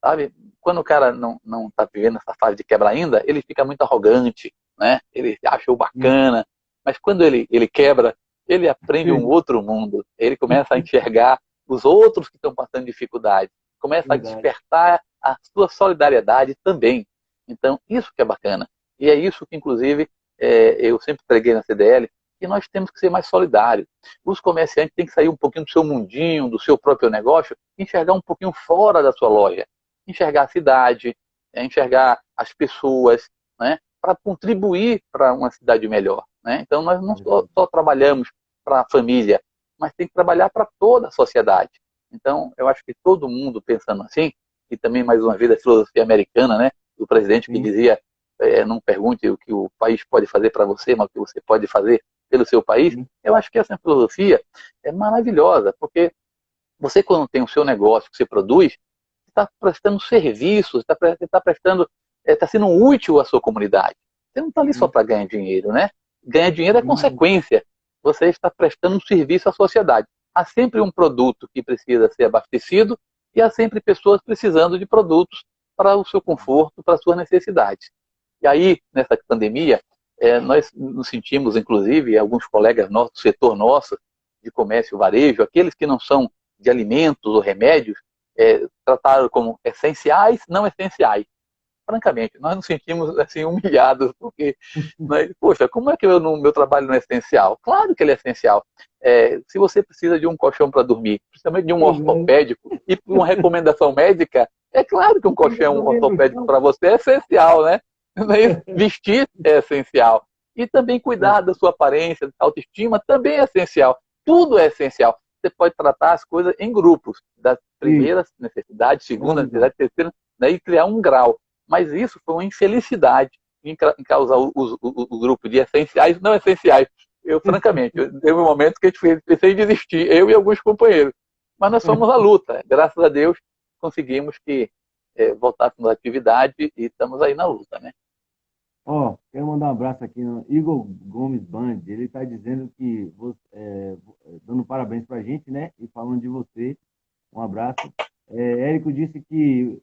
B: sabe? Quando o cara não está vivendo essa fase de quebra ainda, ele fica muito arrogante, né? Ele acha o bacana, mas quando ele quebra, ele aprende um outro mundo, ele começa a enxergar os outros que estão passando dificuldade, começa a despertar a sua solidariedade também. Então, isso que é bacana. E é isso que, inclusive, eu sempre preguei na CDL, que nós temos que ser mais solidários. Os comerciantes têm que sair um pouquinho do seu mundinho, do seu próprio negócio, enxergar um pouquinho fora da sua loja. Enxergar a cidade, enxergar as pessoas, né, para contribuir para uma cidade melhor. Né? Então, nós não só trabalhamos para a família, mas tem que trabalhar para toda a sociedade. Então, eu acho que todo mundo pensando assim, e também, mais uma vez, a filosofia americana, né, do presidente que dizia, não pergunte o que o país pode fazer para você, mas o que você pode fazer pelo seu país, eu acho que essa filosofia é maravilhosa, porque você, quando tem o seu negócio que você produz, está prestando serviços, está prestando, está sendo útil à sua comunidade. Você não está ali só para ganhar dinheiro, né? Ganhar dinheiro é consequência. Você está prestando um serviço à sociedade. Há sempre um produto que precisa ser abastecido e há sempre pessoas precisando de produtos para o seu conforto, para as suas necessidades. E aí, nessa pandemia, nós nos sentimos, inclusive, alguns colegas nossos, do setor nosso, de comércio e varejo, aqueles que não são de alimentos ou remédios, trataram como essenciais, não essenciais. Francamente, nós nos sentimos assim humilhados, porque, poxa, como é que meu trabalho não é essencial? Claro que ele é essencial. Se você precisa de um colchão para dormir, principalmente de um ortopédico, e por uma recomendação médica, é claro que um colchão ortopédico para você é essencial, né? Vestir é essencial. E também cuidar da sua aparência, da autoestima, também é essencial. Tudo é essencial. Você pode tratar as coisas em grupos, das primeiras necessidades, segunda necessidade, terceira, né, e criar um grau. Mas isso foi uma infelicidade em causar o grupo de essenciais e não essenciais. Eu, francamente, teve um momento que a gente pensei em desistir, eu e alguns companheiros. Mas nós fomos à luta. Graças a Deus, conseguimos que voltássemos à atividade e estamos aí na luta, né?
A: Quero mandar um abraço aqui no Igor Gomes Band. Ele está dizendo que, dando parabéns para a gente, né? E falando de você. Um abraço. Érico disse que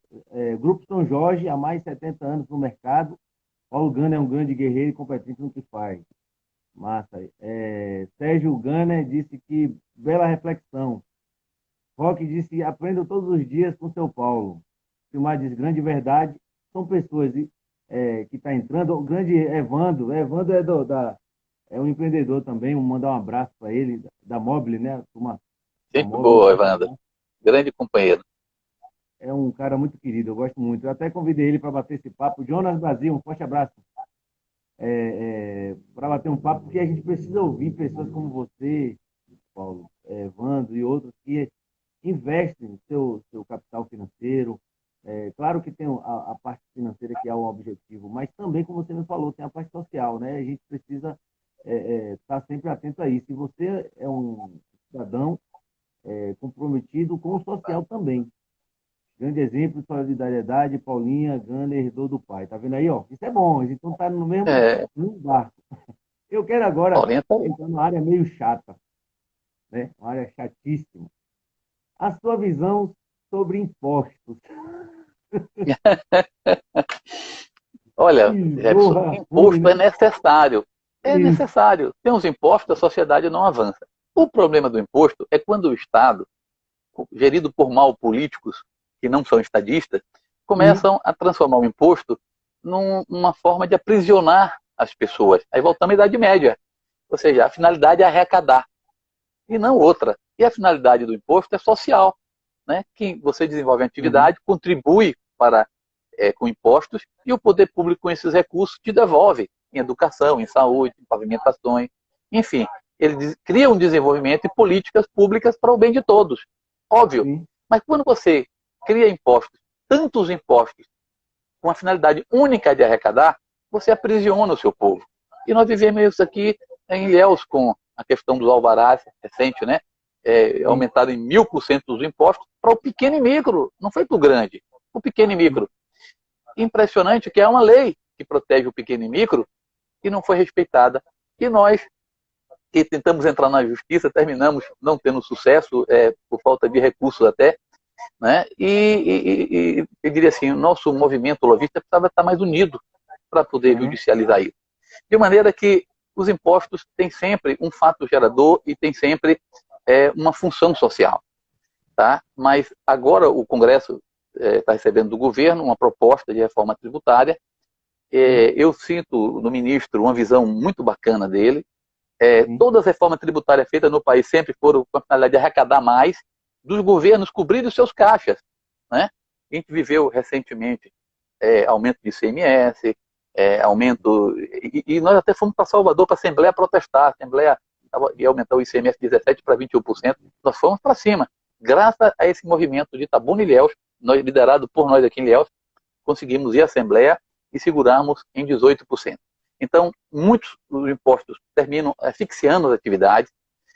A: Grupo São Jorge, há mais de 70 anos no mercado, Paulo Gana é um grande guerreiro e competente no que faz. Massa. Sérgio Gana disse que bela reflexão. Roque disse, aprenda todos os dias com seu Paulo. Silmar diz, grande verdade. São pessoas que estão entrando. O grande Evandro, Evandro é um empreendedor também, vou mandar um abraço para ele, da Mobile, né? Turma da
B: Gente
A: Mobile.
B: boa, Evandro. Grande companheiro.
A: É um cara muito querido, eu gosto muito. Eu até convidei ele para bater esse papo. Jonas Brasil, um forte abraço. Para bater um papo, porque a gente precisa ouvir pessoas como você, Paulo, Evandro e outros que investem seu capital financeiro. Claro que tem a parte financeira que é o objetivo, mas também, como você me falou, tem a parte social, né? A gente precisa estar sempre atento a isso. E você é um cidadão comprometido com o social também. Grande exemplo de solidariedade, Paulinha, Gana herdou do pai. Tá vendo aí, ó? Isso é bom, a gente não tá no barco. Eu quero agora
B: Paulinha tá aí.
A: entrar numa área meio chata, né? Uma área chatíssima. A sua visão sobre impostos.
B: Olha, Jefferson,
A: Zorra ruim,
B: imposto é
A: né?
B: necessário. É
A: Isso.
B: necessário. Sem os impostos, a sociedade não avança. O problema do imposto é quando o Estado, gerido por mal políticos que não são estadistas,
A: Isso.
B: começam a transformar o imposto numa forma de aprisionar as pessoas. Aí voltamos à Idade Média. Ou seja, a finalidade é arrecadar e não outra. E a finalidade do imposto é social, né? Que você desenvolve uma
A: Uhum.
B: atividade, contribui para com impostos e o poder público com esses recursos te devolve em educação, em saúde, em pavimentações, enfim, ele cria um desenvolvimento e políticas públicas para o bem de todos, óbvio.
A: Sim.
B: Mas quando você cria impostos, tantos impostos, com a finalidade única de arrecadar, você aprisiona o seu povo. E nós vivemos isso aqui em Ilhéus com a questão dos alvarás recente, né?
A: Sim.
B: Aumentaram em 1000% os impostos para o pequeno e micro, não foi para o grande, o pequeno e
A: Sim.
B: micro. Impressionante que é uma lei que protege o pequeno e micro e não foi respeitada. E nós, que tentamos entrar na justiça, terminamos não tendo sucesso, por falta de recursos até, né? E eu diria assim, o nosso movimento lojista precisava estar mais unido para poder
A: Uhum.
B: judicializar isso. De maneira que os impostos têm sempre um fato gerador e tem sempre uma função social. Tá? Mas agora o Congresso está recebendo do governo uma proposta de reforma tributária. Eu sinto no ministro uma visão muito bacana dele.
A: Sim.
B: Todas as reformas tributárias feitas no país sempre foram com a finalidade de arrecadar mais, dos governos cobrirem os seus caixas. Né? A gente viveu recentemente aumento de ICMS, aumento. E nós até fomos para Salvador, para a Assembleia protestar. A Assembleia ia aumentar o ICMS de 17% para 21%. Nós fomos para cima. Graças a esse movimento de Itabuna e Ilhéus, liderado por nós aqui em Ilhéus, conseguimos ir à Assembleia e segurarmos em 18%. Então, muitos dos impostos terminam asfixiando as atividades,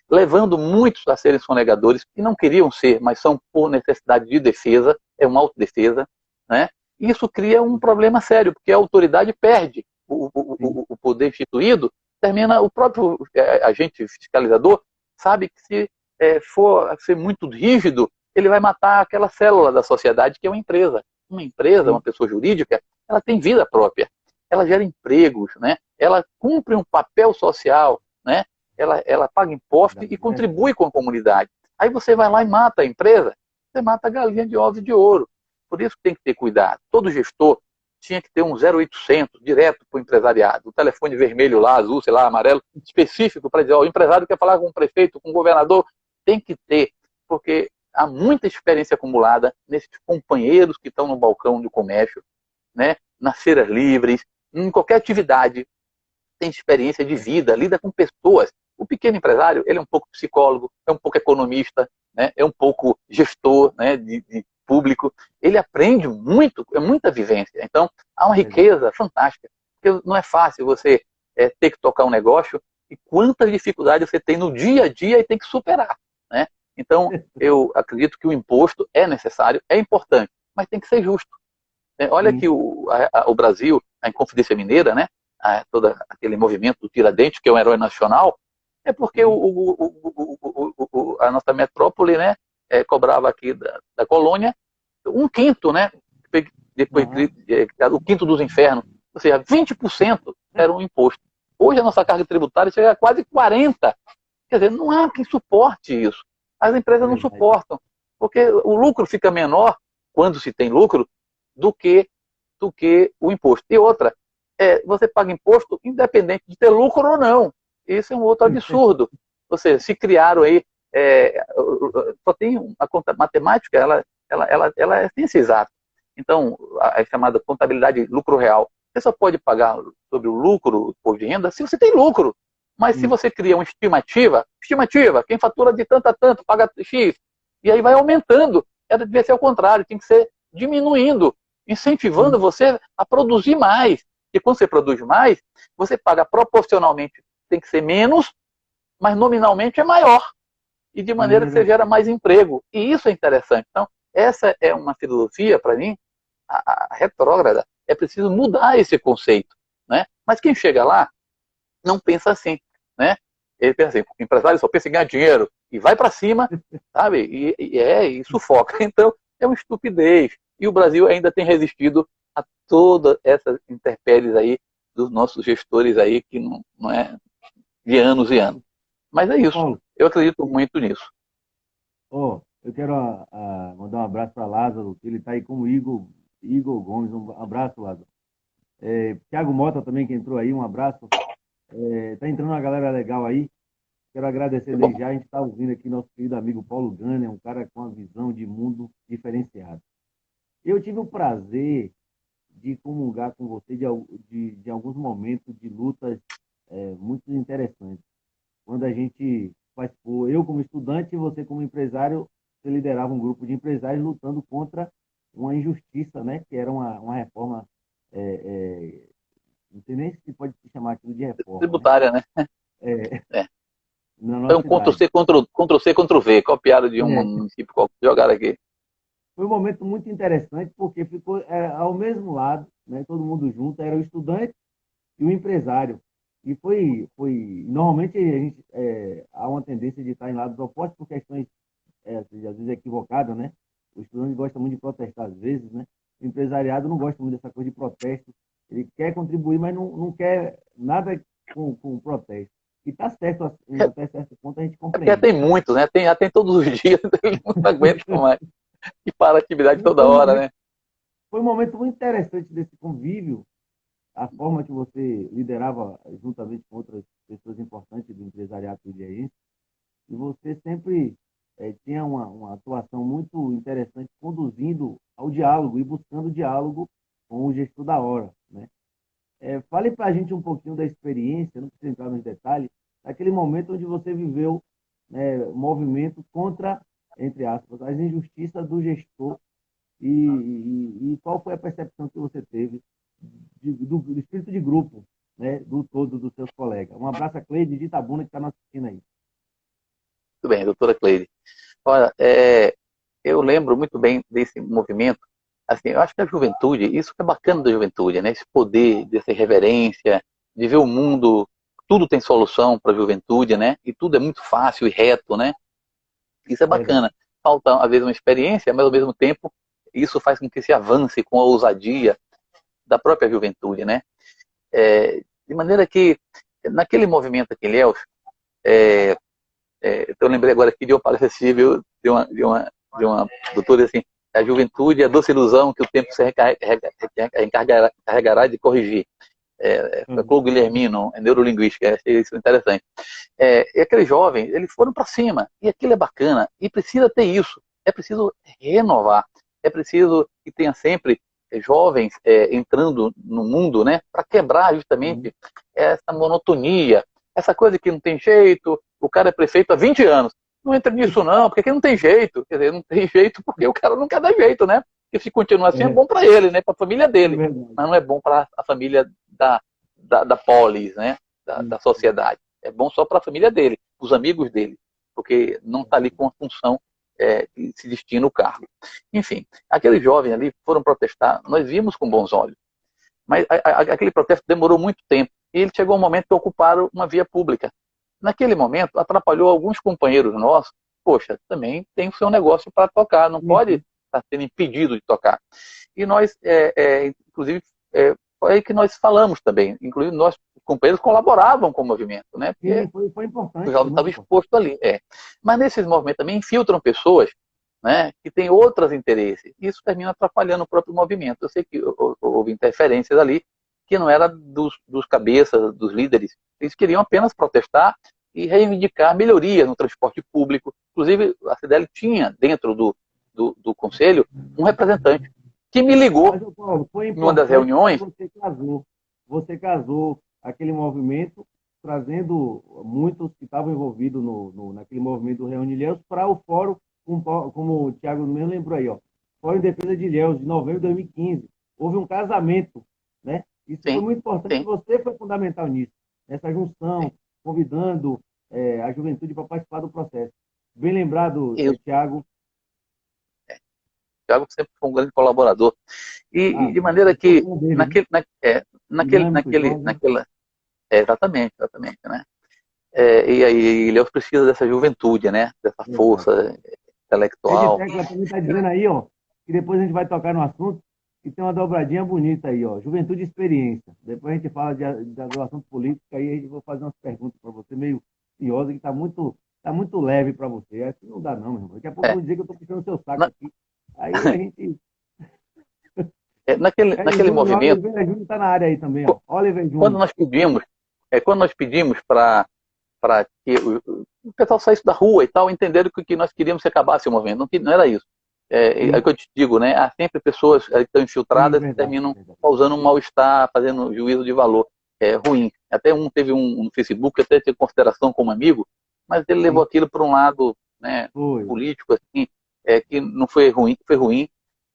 B: levando muitos a serem sonegadores, que não queriam ser, mas são por necessidade de defesa, é uma autodefesa, né? Isso cria um problema sério, porque a autoridade perde o poder instituído, termina o próprio agente fiscalizador, sabe que se for ser muito rígido, ele vai matar aquela célula da sociedade que é uma empresa. Uma empresa, uma
A: Sim.
B: pessoa jurídica, ela tem vida própria, ela gera empregos, né? Ela cumpre um papel social, né? Ela paga imposto e contribui com a comunidade. Aí você vai lá e mata a empresa, você mata a galinha de ovos de ouro. Por isso tem que ter cuidado. Todo gestor tinha que ter um 0800 direto para o empresariado. O telefone vermelho lá, azul, sei lá, amarelo, específico para dizer, ó, o empresário quer falar com o prefeito, com o governador, tem que ter, porque há muita experiência acumulada nesses companheiros que estão no balcão do comércio, né? Nas feiras livres, em qualquer atividade, tem experiência de vida, lida com pessoas. O pequeno empresário, ele é um pouco psicólogo, é um pouco economista, né? É um pouco gestor, né? de público. Ele aprende muito, é muita vivência. Então, há uma riqueza fantástica. Porque não é fácil você ter que tocar um negócio e quantas dificuldades você tem no dia a dia e tem que superar, né? Então, eu acredito que o imposto é necessário, é importante, mas tem que ser justo. Olha que
A: Sim.
B: o Brasil, a Inconfidência Mineira, né? Todo aquele movimento do Tiradentes, que é um herói nacional, é porque
A: Sim.
B: a nossa metrópole, né? cobrava aqui da colônia um quinto, né? Depois, o quinto dos infernos. Ou seja, 20% era um imposto. Hoje a nossa carga tributária chega a quase 40%. Quer dizer, não há quem suporte isso. As empresas não suportam, porque o lucro fica menor, quando se tem lucro, do que o imposto. E outra, você paga imposto independente de ter lucro ou não. Isso é um outro absurdo. Ou seja, se criaram aí, só tem a conta matemática, ela é ciência exata. Então, a chamada contabilidade lucro real, você só pode pagar sobre o lucro por de renda se você tem lucro. Mas se você cria uma estimativa, quem fatura de tanto a tanto paga X, e aí vai aumentando. Devia ser ao contrário, tem que ser diminuindo, incentivando você a produzir mais. E quando você produz mais, você paga proporcionalmente, tem que ser menos, mas nominalmente é maior. E de maneira que você gera mais emprego. E isso é interessante. Então, essa é uma filosofia, para mim, a retrógrada. É preciso mudar esse conceito, né? Mas quem chega lá não pensa assim, né? Ele pensa assim, o empresário só pensa em ganhar dinheiro e vai para cima, sabe? E sufoca. Então, é uma estupidez. E o Brasil ainda tem resistido a todas essas intempéries aí dos nossos gestores aí, que não é de anos e anos. Mas é isso.
A: Paulo,
B: Eu acredito muito nisso.
A: eu quero mandar um abraço para Lázaro, que ele está aí com o Igor Gomes. Um abraço, Lázaro. Thiago Mota também, que entrou aí, um abraço. Tá entrando uma galera legal aí. Quero agradecer desde já. A gente está ouvindo aqui nosso querido amigo Paulo Gana, um cara com uma visão de mundo diferenciada. Eu tive o prazer de comungar com você de alguns momentos de lutas muito interessantes. Quando a gente participou, eu como estudante e você como empresário, você liderava um grupo de empresários lutando contra uma injustiça, né? Que era uma reforma, não sei nem se pode se chamar aquilo de reforma,
B: tributária, né?
A: Na
B: Foi
A: nossa
B: um
A: cidade.
B: Ctrl-C, Ctrl-C, Ctrl-V, copiado de um município qualquer, jogaram aqui.
A: Foi um momento muito interessante, porque ficou ao mesmo lado, né? Todo mundo junto, era o estudante e o empresário. E normalmente a gente há uma tendência de estar em lados opostos por questões às vezes equivocadas, né? O estudante gosta muito de protestar às vezes, né? O empresariado não gosta muito dessa coisa de protesto. Ele quer contribuir, mas não quer nada com protesto. E está certo, até certo ponto a gente
B: Porque
A: compreende.
B: tem muitos, né? Tem todos os dias, ele não aguenta mais. E para a atividade toda hora, né?
A: Foi um momento muito interessante desse convívio, a forma que você liderava juntamente com outras pessoas importantes do empresariado ilhéense, e você sempre tinha uma atuação muito interessante conduzindo ao diálogo e buscando diálogo com o gestor da hora, né? Fale para a gente um pouquinho da experiência, não precisa entrar nos detalhes, daquele momento onde você viveu movimento contra, entre aspas, as injustiças do gestor e qual foi a percepção que você teve do espírito de grupo, né, do todo dos seus colegas. Um abraço a Cleide de Itabuna, que está nos assistindo aí.
B: Muito bem, doutora Cleide. Olha, eu lembro muito bem desse movimento. Assim, eu acho que a juventude, isso que é bacana da juventude, né? Esse poder, dessa irreverência, de ver o mundo, tudo tem solução para a juventude, né? E tudo é muito fácil e reto, né? Isso é bacana. Falta, às vezes, uma experiência, mas, ao mesmo tempo, isso faz com que se avance com a ousadia da própria juventude, né? De maneira que, naquele movimento aqui em Ilhéus, eu lembrei agora aqui de uma palestra civil de uma doutora assim: a juventude é a doce ilusão que o tempo se encarregará de corrigir. Foi Guilhermino, neurolinguística, achei isso interessante. E aqueles jovens, eles foram para cima, e aquilo é bacana, e precisa ter isso, é preciso renovar, é preciso que tenha sempre jovens entrando no mundo, né, para quebrar justamente essa monotonia, essa coisa que não tem jeito, o cara é prefeito há 20 anos, não entra nisso não, porque aqui não tem jeito, quer dizer, não tem jeito porque o cara não quer dar jeito, né, porque se continuar assim é bom para ele, né, para a família dele, mas não é bom para a família da polis, né, da sociedade. É bom só para a família dele, os amigos dele, porque não está ali com a função que se destina o cargo. Enfim, aqueles jovens ali foram protestar, nós vimos com bons olhos, mas aquele protesto demorou muito tempo, e ele chegou um momento que ocuparam uma via pública. Naquele momento, atrapalhou alguns companheiros nossos poxa, também tem o seu negócio para tocar, não pode estar sendo impedido de tocar. E nós, inclusive, foi aí que nós falamos também, inclusive nós, companheiros, colaboravam com o movimento, né? Porque
A: Sim, foi
B: o
A: importante, foi
B: jovem
A: muito
B: estava
A: importante.
B: exposto ali. Mas nesses movimentos também infiltram pessoas, né, que têm outros interesses. Isso termina atrapalhando o próprio movimento. Eu sei que houve interferências ali, que não era dos cabeças, dos líderes. Eles queriam apenas protestar e reivindicar melhorias no transporte público. Inclusive, a CDL tinha, dentro do conselho, um representante que me ligou
A: Mas, Paulo, foi
B: em uma das
A: importante porque
B: reuniões.
A: você casou. Você casou aquele movimento, trazendo muitos que estavam envolvidos naquele movimento do Reúne Ilhéus para o fórum, como o Thiago mesmo lembrou aí, ó, Fórum em Defesa de Ilhéus, de novembro de 2015. Houve um casamento, né? Isso foi
B: Sim,
A: muito importante,
B: sim,
A: você foi fundamental nisso, nessa
B: sim.
A: junção, convidando a juventude para participar do processo. Bem lembrado,
B: Isso.
A: Thiago.
B: O Thiago sempre foi um grande colaborador. E
A: Ah,
B: de
A: sim,
B: maneira
A: eu sou
B: que
A: fã dele, viu?
B: naquele, na, é, naquele,
A: Dinâmico,
B: naquele,
A: jovem.
B: naquela, exatamente, né? E aí Ilhéus precisa dessa juventude, né? Dessa
A: Verdade.
B: força
A: Ed
B: intelectual.
A: Tecla também está dizendo aí, ó, que depois a gente vai tocar no assunto e tem uma dobradinha bonita aí, ó. Juventude e experiência. Depois a gente fala do assunto político, aí a gente vai fazer umas perguntas para você, meio ciosa, que tá muito leve para você. Assim não dá, não, meu irmão. Daqui a pouco eu
B: É,
A: vou dizer que eu estou puxando o seu saco
B: na,
A: aqui. Aí a gente. Aí,
B: naquele
A: Júnior,
B: movimento,
A: Oliveira Júnior está na área aí também, ó. Oliver
B: quando
A: Júnior.
B: nós pedimos, quando nós pedimos para que o pessoal saísse da rua e tal, entenderam que nós queríamos que acabasse o movimento. Não era isso. É o
A: Sim,
B: que eu te digo, né? Há sempre pessoas que estão
A: sim,
B: infiltradas e
A: verdade,
B: terminam
A: verdade.
B: causando um mal-estar, fazendo juízo de valor ruim. Até teve um no Facebook, até tinha consideração como amigo, mas ele levou
A: Sim,
B: aquilo para um lado, né,
A: foi.
B: político, assim, que não foi ruim,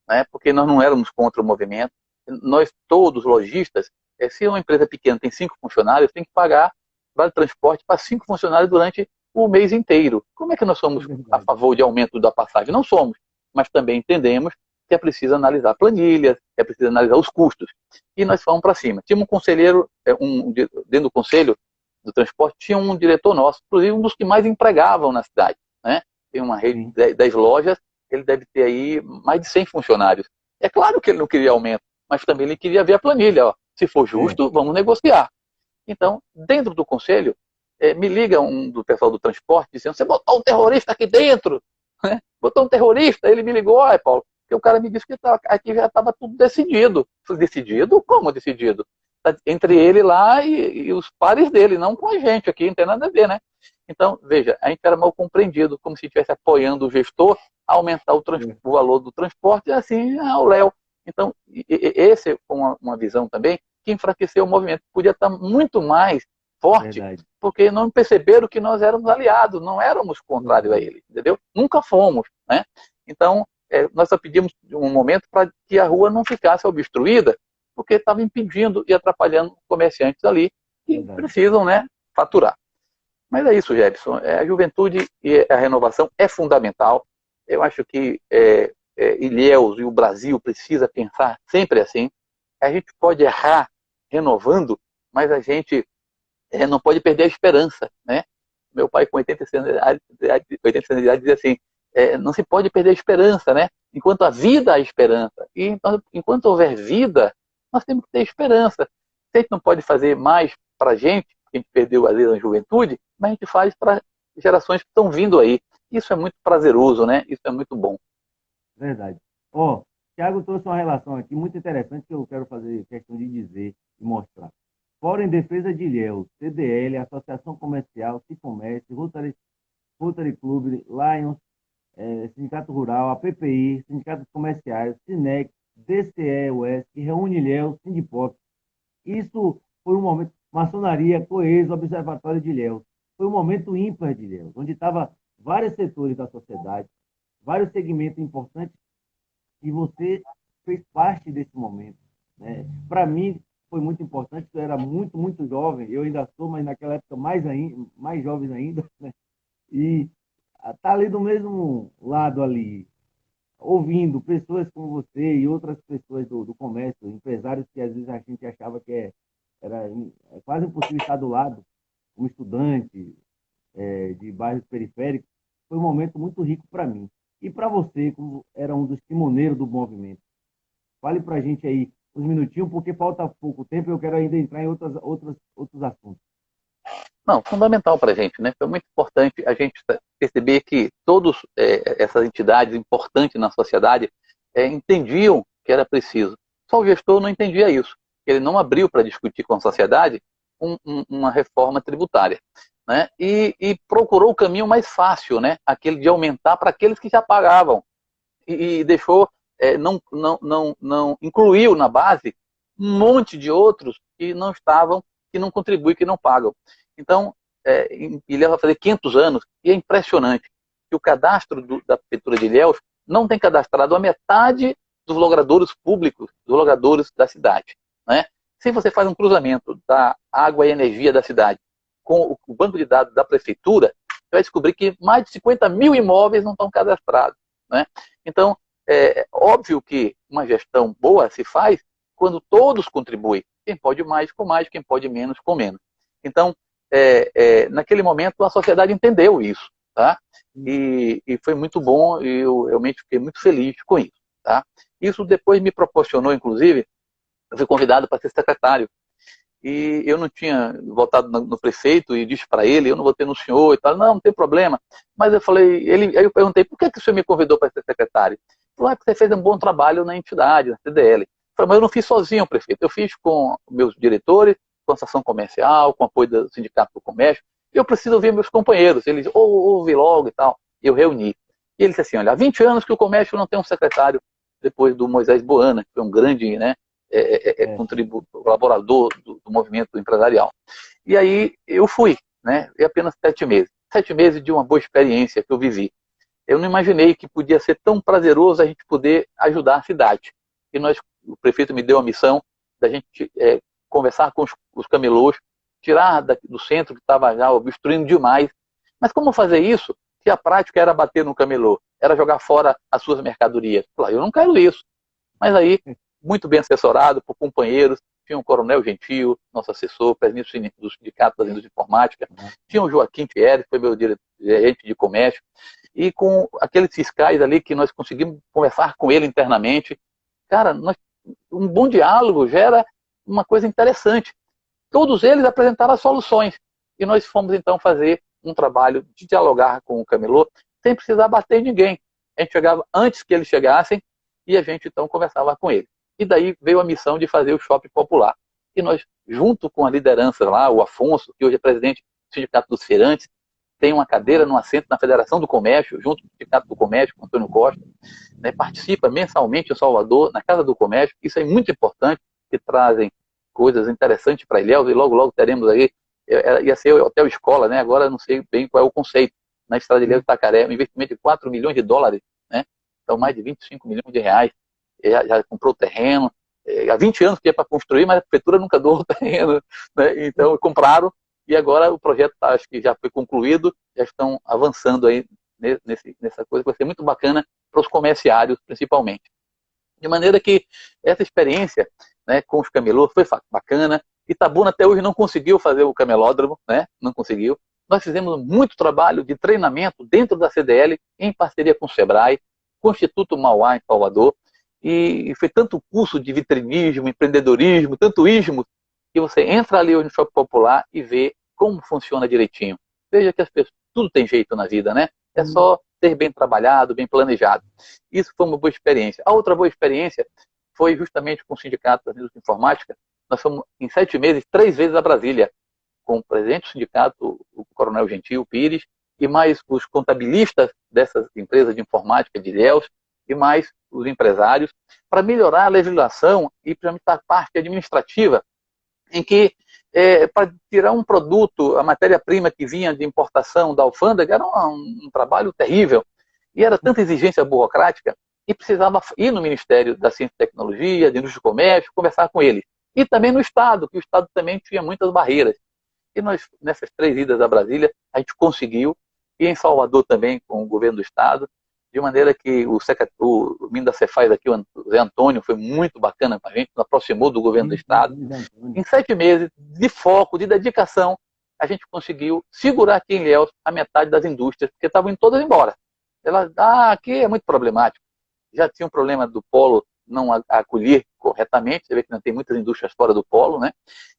B: né, porque nós não éramos contra o movimento. Nós todos, lojistas, se uma empresa pequena tem 5 funcionários, tem que pagar vale transporte para 5 funcionários durante o mês inteiro. Como é que nós
A: É
B: somos a
A: verdade.
B: favor de aumento da passagem? Não somos, mas também entendemos que é preciso analisar planilhas, é preciso analisar os custos. E nós fomos para cima. Tinha um conselheiro, dentro do conselho do transporte, tinha um diretor nosso, inclusive um dos que mais empregavam na cidade. Né? Tem uma rede
A: Sim,
B: de 10 lojas, ele deve ter aí mais de 100 funcionários. É claro que ele não queria aumento, mas também ele queria ver a planilha. Ó. Se for
A: é.
B: justo, vamos negociar. Então, dentro do conselho, me liga um do pessoal do transporte dizendo: você botou um terrorista aqui dentro, né? Botou um terrorista. Ele me ligou: olha, Paulo, porque o cara me disse que aqui já estava tudo decidido. Falei: decidido? Como decidido? Entre ele lá e os pares dele, não com a gente aqui, não tem nada a ver, né? Então, veja, a gente era mal compreendido, como se estivesse apoiando o gestor a aumentar
A: É.
B: o valor do transporte, e assim, o Léo. Então, esse é uma visão também que enfraqueceu o movimento. Podia estar muito mais forte,
A: Verdade,
B: porque não perceberam que nós éramos aliados, não éramos contrários a
A: verdade.
B: ele, entendeu? Nunca fomos, né? Então, nós só pedimos um momento para que a rua não ficasse obstruída, porque estava impedindo e atrapalhando comerciantes ali que
A: Verdade.
B: precisam, né, faturar. Mas é isso, Jefferson. A juventude e a renovação é fundamental. Eu acho que Ilhéus e o Brasil precisa pensar sempre assim. A gente pode errar renovando, mas a gente não pode perder a esperança, né? Meu pai com 86 anos de idade, 80 anos de idade dizia assim, não se pode perder a esperança, né? Enquanto a vida há esperança. E então, enquanto houver vida, nós temos que ter esperança. Se a gente não pode fazer mais para a gente, porque a gente perdeu às vezes a juventude, mas a gente faz para gerações que estão vindo aí. Isso é muito prazeroso, né? Isso é muito bom.
A: Verdade. Ó, Thiago trouxe uma relação aqui muito interessante que eu quero fazer questão de dizer e mostrar. Fórum em Defesa de Ilhéus, CDL, Associação Comercial, Cicomércio, Rotary Club, Lions, Sindicato Rural, a PPI, Sindicatos Comerciais, Sinec, DCE, UESC, Reúne Ilhéus, Sindipop. Isso foi um momento, maçonaria, Coeso, Observatório de Ilhéus. Foi um momento ímpar de Ilhéus, onde estava vários setores da sociedade, vários segmentos importantes e você fez parte desse momento. Né? Para mim, foi muito importante, eu era muito, muito jovem, eu ainda sou, mas naquela época mais jovens ainda, né? E tá ali do mesmo lado ali, ouvindo pessoas como você e outras pessoas do comércio, empresários que às vezes a gente achava que era quase impossível estar do lado, como estudante de bairros periféricos, foi um momento muito rico para mim. E para você, como era um dos timoneiros do movimento, fale para a gente aí uns minutinhos, porque falta pouco tempo e eu quero ainda entrar em outros assuntos.
B: Não, fundamental para a gente, né? Foi muito importante a gente perceber que todas essas entidades importantes na sociedade entendiam que era preciso. Só o gestor não entendia isso. Ele não abriu para discutir com a sociedade uma reforma tributária, né? E procurou o caminho mais fácil, né? Aquele de aumentar para aqueles que já pagavam e deixou, não incluiu na base um monte de outros que não estavam, que não contribuem, que não pagam. Então, Ilhéus vai fazer 500 anos, e é impressionante que o cadastro da Prefeitura de Ilhéus não tem cadastrado a metade dos logradouros públicos, dos logradouros da cidade, né? Se você faz um cruzamento da água e energia da cidade com o banco de dados da Prefeitura, você vai descobrir que mais de 50 mil imóveis não estão cadastrados, né? Então, é óbvio que uma gestão boa se faz quando todos contribuem. Quem pode mais, quem pode menos com menos. Então, naquele momento, a sociedade entendeu isso, tá? E foi muito bom, e eu realmente fiquei muito feliz com isso, tá? Isso depois me proporcionou, inclusive, eu fui convidado para ser secretário. E eu não tinha votado no prefeito e disse para ele, eu não votei no senhor e tal. Não tem problema. Mas eu falei, aí eu perguntei, por que o senhor me convidou para ser secretário? Ele falou, porque você fez um bom trabalho na entidade, na CDL. Eu falei, mas eu não fiz sozinho, prefeito. Eu fiz com meus diretores, com a associação comercial, com o apoio do Sindicato do Comércio. E eu preciso ouvir meus companheiros. Eles, ouve logo e tal. E eu reuni. E ele disse assim, olha, há 20 anos que o comércio não tem um secretário, depois do Moisés Boana, que foi um grande, né, colaborador do movimento empresarial. E aí eu fui, né? E apenas 7 meses. 7 meses de uma boa experiência que eu vivi. Eu não imaginei que podia ser tão prazeroso a gente poder ajudar a cidade. E o prefeito me deu a missão da gente conversar com os camelôs, tirar do centro que estava já obstruindo demais. Mas como fazer isso se a prática era bater no camelô, era jogar fora as suas mercadorias? Eu não quero isso. Mas aí, muito bem assessorado por companheiros, tinha o Coronel Gentil, nosso assessor, presidente do Sindicato das Indústrias de Informática, tinha o Joaquim Thierry, que foi meu gerente de comércio, e com aqueles fiscais ali que nós conseguimos conversar com ele internamente. Cara, um bom diálogo gera uma coisa interessante. Todos eles apresentaram as soluções, e nós fomos então fazer um trabalho de dialogar com o camelô, sem precisar bater em ninguém. A gente chegava antes que eles chegassem, e a gente então conversava com ele. E daí veio a missão de fazer o shopping popular. E nós, junto com a liderança lá, o Afonso, que hoje é presidente do Sindicato dos Feirantes, tem uma cadeira no assento na Federação do Comércio, junto com o Sindicato do Comércio, com o Antônio Costa, né, participa mensalmente em Salvador, na Casa do Comércio. Isso é muito importante, que trazem coisas interessantes para Ilhéus, e logo, logo teremos aí, ia ser o Hotel Escola, né? Agora não sei bem qual é o conceito, na estrada de Ilhéus de Itacaré, um investimento de 4 milhões de dólares, né? Então, mais de 25 milhões de reais. Já comprou o terreno. Há 20 anos que é para construir, mas a prefeitura nunca doou o terreno, né? Então, compraram, e agora o projeto acho que já foi concluído, já estão avançando aí nessa coisa, que vai ser muito bacana para os comerciários, principalmente. De maneira que essa experiência, né, com os camelôs foi bacana. Itabuna até hoje não conseguiu fazer o camelódromo, né? Não conseguiu. Nós fizemos muito trabalho de treinamento dentro da CDL, em parceria com o Sebrae, com o Instituto Mauá, em Salvador, e foi tanto curso de vitrinismo, empreendedorismo, tanto ismo, que você entra ali no Shopping Popular e vê como funciona direitinho. Veja que as pessoas, tudo tem jeito na vida, né? É só ser bem trabalhado, bem planejado. Isso foi uma boa experiência. A outra boa experiência foi justamente com o Sindicato da Indústria de Informática. Nós fomos, em 7 meses, 3 vezes a Brasília, com o presidente do sindicato, o Coronel Gentil Pires, e mais os contabilistas dessas empresas de informática de Ilhéus, e mais os empresários, para melhorar a legislação e para a parte administrativa, em que, para tirar um produto, a matéria-prima que vinha de importação da alfândega, era um trabalho terrível, e era tanta exigência burocrática, e precisava ir no Ministério da Ciência e Tecnologia, de Indústria e Comércio, conversar com eles. E também no Estado, que o Estado também tinha muitas barreiras. E nós, nessas 3 idas a Brasília, a gente conseguiu, e em Salvador também, com o governo do Estado, de maneira que o ministro da Cefaz aqui, o Zé Antônio, foi muito bacana com a gente, nos aproximou do governo do Estado. Em 7 meses de foco, de dedicação, a a gente conseguiu segurar aqui em Ilhéus a metade das indústrias, porque estavam indo todas embora. Aqui é muito problemático. Já tinha um problema do polo não acolher corretamente, você vê que não tem muitas indústrias fora do polo, né?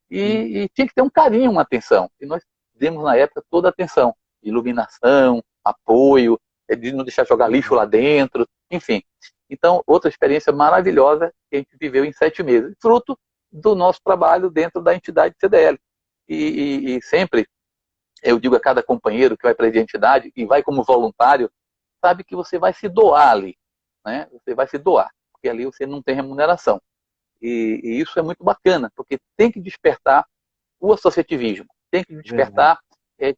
B: E tinha que ter um carinho, uma atenção. E nós demos, na época, toda a atenção. Iluminação, apoio, de não deixar jogar lixo lá dentro, enfim. Então, outra experiência maravilhosa que a gente viveu em 7 meses, fruto do nosso trabalho dentro da entidade CDL. E sempre, eu digo a cada companheiro que vai para a entidade e vai como voluntário, sabe que você vai se doar ali, né? Você vai se doar, porque ali você não tem remuneração. E isso é muito bacana, porque tem que despertar o associativismo, tem que despertar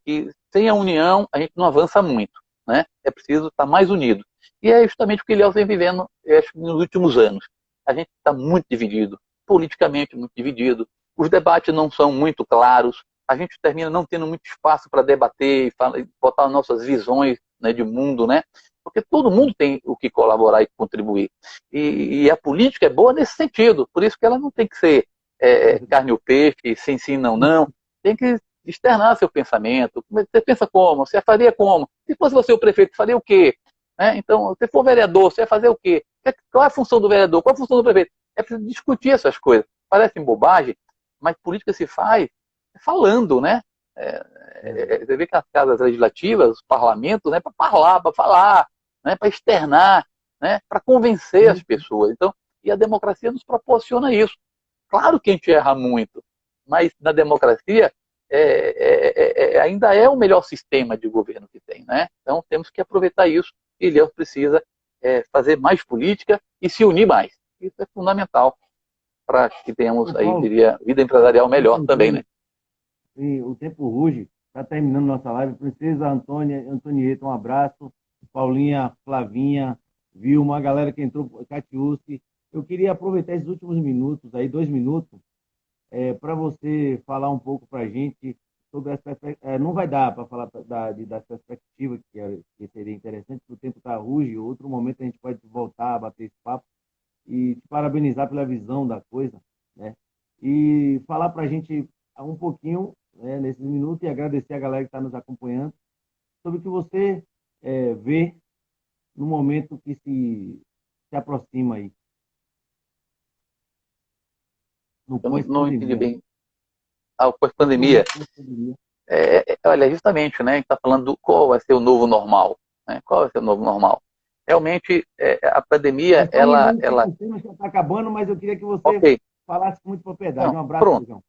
B: que sem a união a gente não avança muito, né? É preciso estar mais unido. E é justamente o que Ilhéus vem vivendo nos últimos anos. A gente está muito dividido, politicamente muito dividido, os debates não são muito claros, a gente termina não tendo muito espaço para debater e botar nossas visões, né, de mundo, né? Porque todo mundo tem o que colaborar e contribuir. E a política é boa nesse sentido, por isso que ela não tem que ser carne ou peixe, sim, sim, não, não. Tem que externar seu pensamento. Você pensa como? Você faria como? Se fosse você o prefeito, faria o quê? Né? Então, se for vereador, você vai fazer o quê? Qual é a função do vereador? Qual é a função do prefeito? É preciso discutir essas coisas. Parecem bobagem, mas política se faz falando, né? Você vê que as casas legislativas, os parlamentos, né, para falar, né, para externar, né, para convencer as pessoas. Então, e a democracia nos proporciona isso. Claro que a gente erra muito, mas na democracia ainda é o melhor sistema de governo que tem, né? Então temos que aproveitar isso e Ilhéus precisa fazer mais política e se unir mais. Isso é fundamental para que tenhamos aí, diria, vida empresarial melhor também, né?
A: Sim, o tempo ruge, está terminando nossa live. Princesa Antonieta, um abraço. Paulinha, Flavinha, Vilma, a galera que entrou, Catiussi. Eu queria aproveitar esses últimos minutos, aí 2 minutos, para você falar um pouco para a gente sobre essa não vai dar para falar das perspectivas, que seria interessante, porque o tempo está ruge, outro momento a gente pode voltar a bater esse papo e te parabenizar pela visão da coisa, né? E falar para a gente um pouquinho, né, nesses minutos, e agradecer a galera que está nos acompanhando, sobre o que você vê no momento que se aproxima aí. No
B: não entendi bem. Pós-pandemia. Olha, justamente, né? A gente está falando do qual vai ser o novo normal. Né? Qual vai ser o novo normal? Realmente, a pandemia, ela
A: está acabando, mas eu queria que você falasse com muita propriedade. Um abraço, João.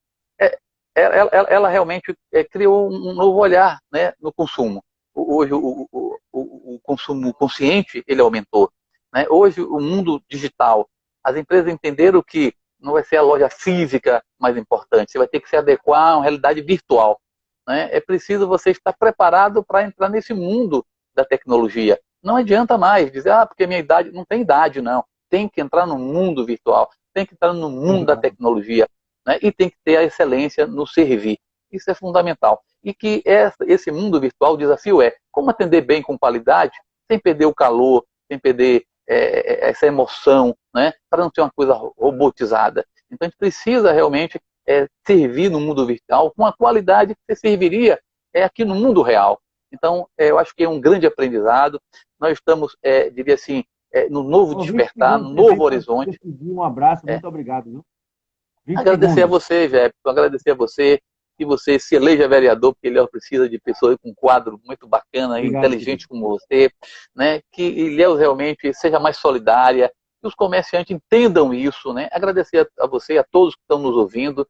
B: Ela realmente criou um novo olhar, né, no consumo. Hoje, o consumo consciente, ele aumentou. Né? Hoje, o mundo digital, as empresas entenderam que não vai ser a loja física mais importante, você vai ter que se adequar a uma realidade virtual. Né? É preciso você estar preparado para entrar nesse mundo da tecnologia. Não adianta mais dizer, porque a minha idade, não tem idade, não. Tem que entrar no mundo virtual, tem que entrar no mundo da tecnologia, né? E tem que ter a excelência no servir. Isso é fundamental. E que esse mundo virtual, o desafio é como atender bem com qualidade, sem perder o calor, sem perder essa emoção, né? Para não ser uma coisa robotizada. Então a gente precisa realmente servir no mundo virtual com a qualidade que você serviria aqui no mundo real. Então eu acho que é um grande aprendizado. Nós estamos, diria assim, no novo despertar, no novo horizonte.
A: Um abraço, muito obrigado. Viu?
B: Agradecer a você, Jefferson, agradecer a você, que você se eleja vereador, porque Ilhéus precisa de pessoas com um quadro muito bacana, obrigado, inteligente como você, né? Que Ilhéus realmente seja mais solidária, que os comerciantes entendam isso, né? Agradecer a você, a todos que estão nos ouvindo,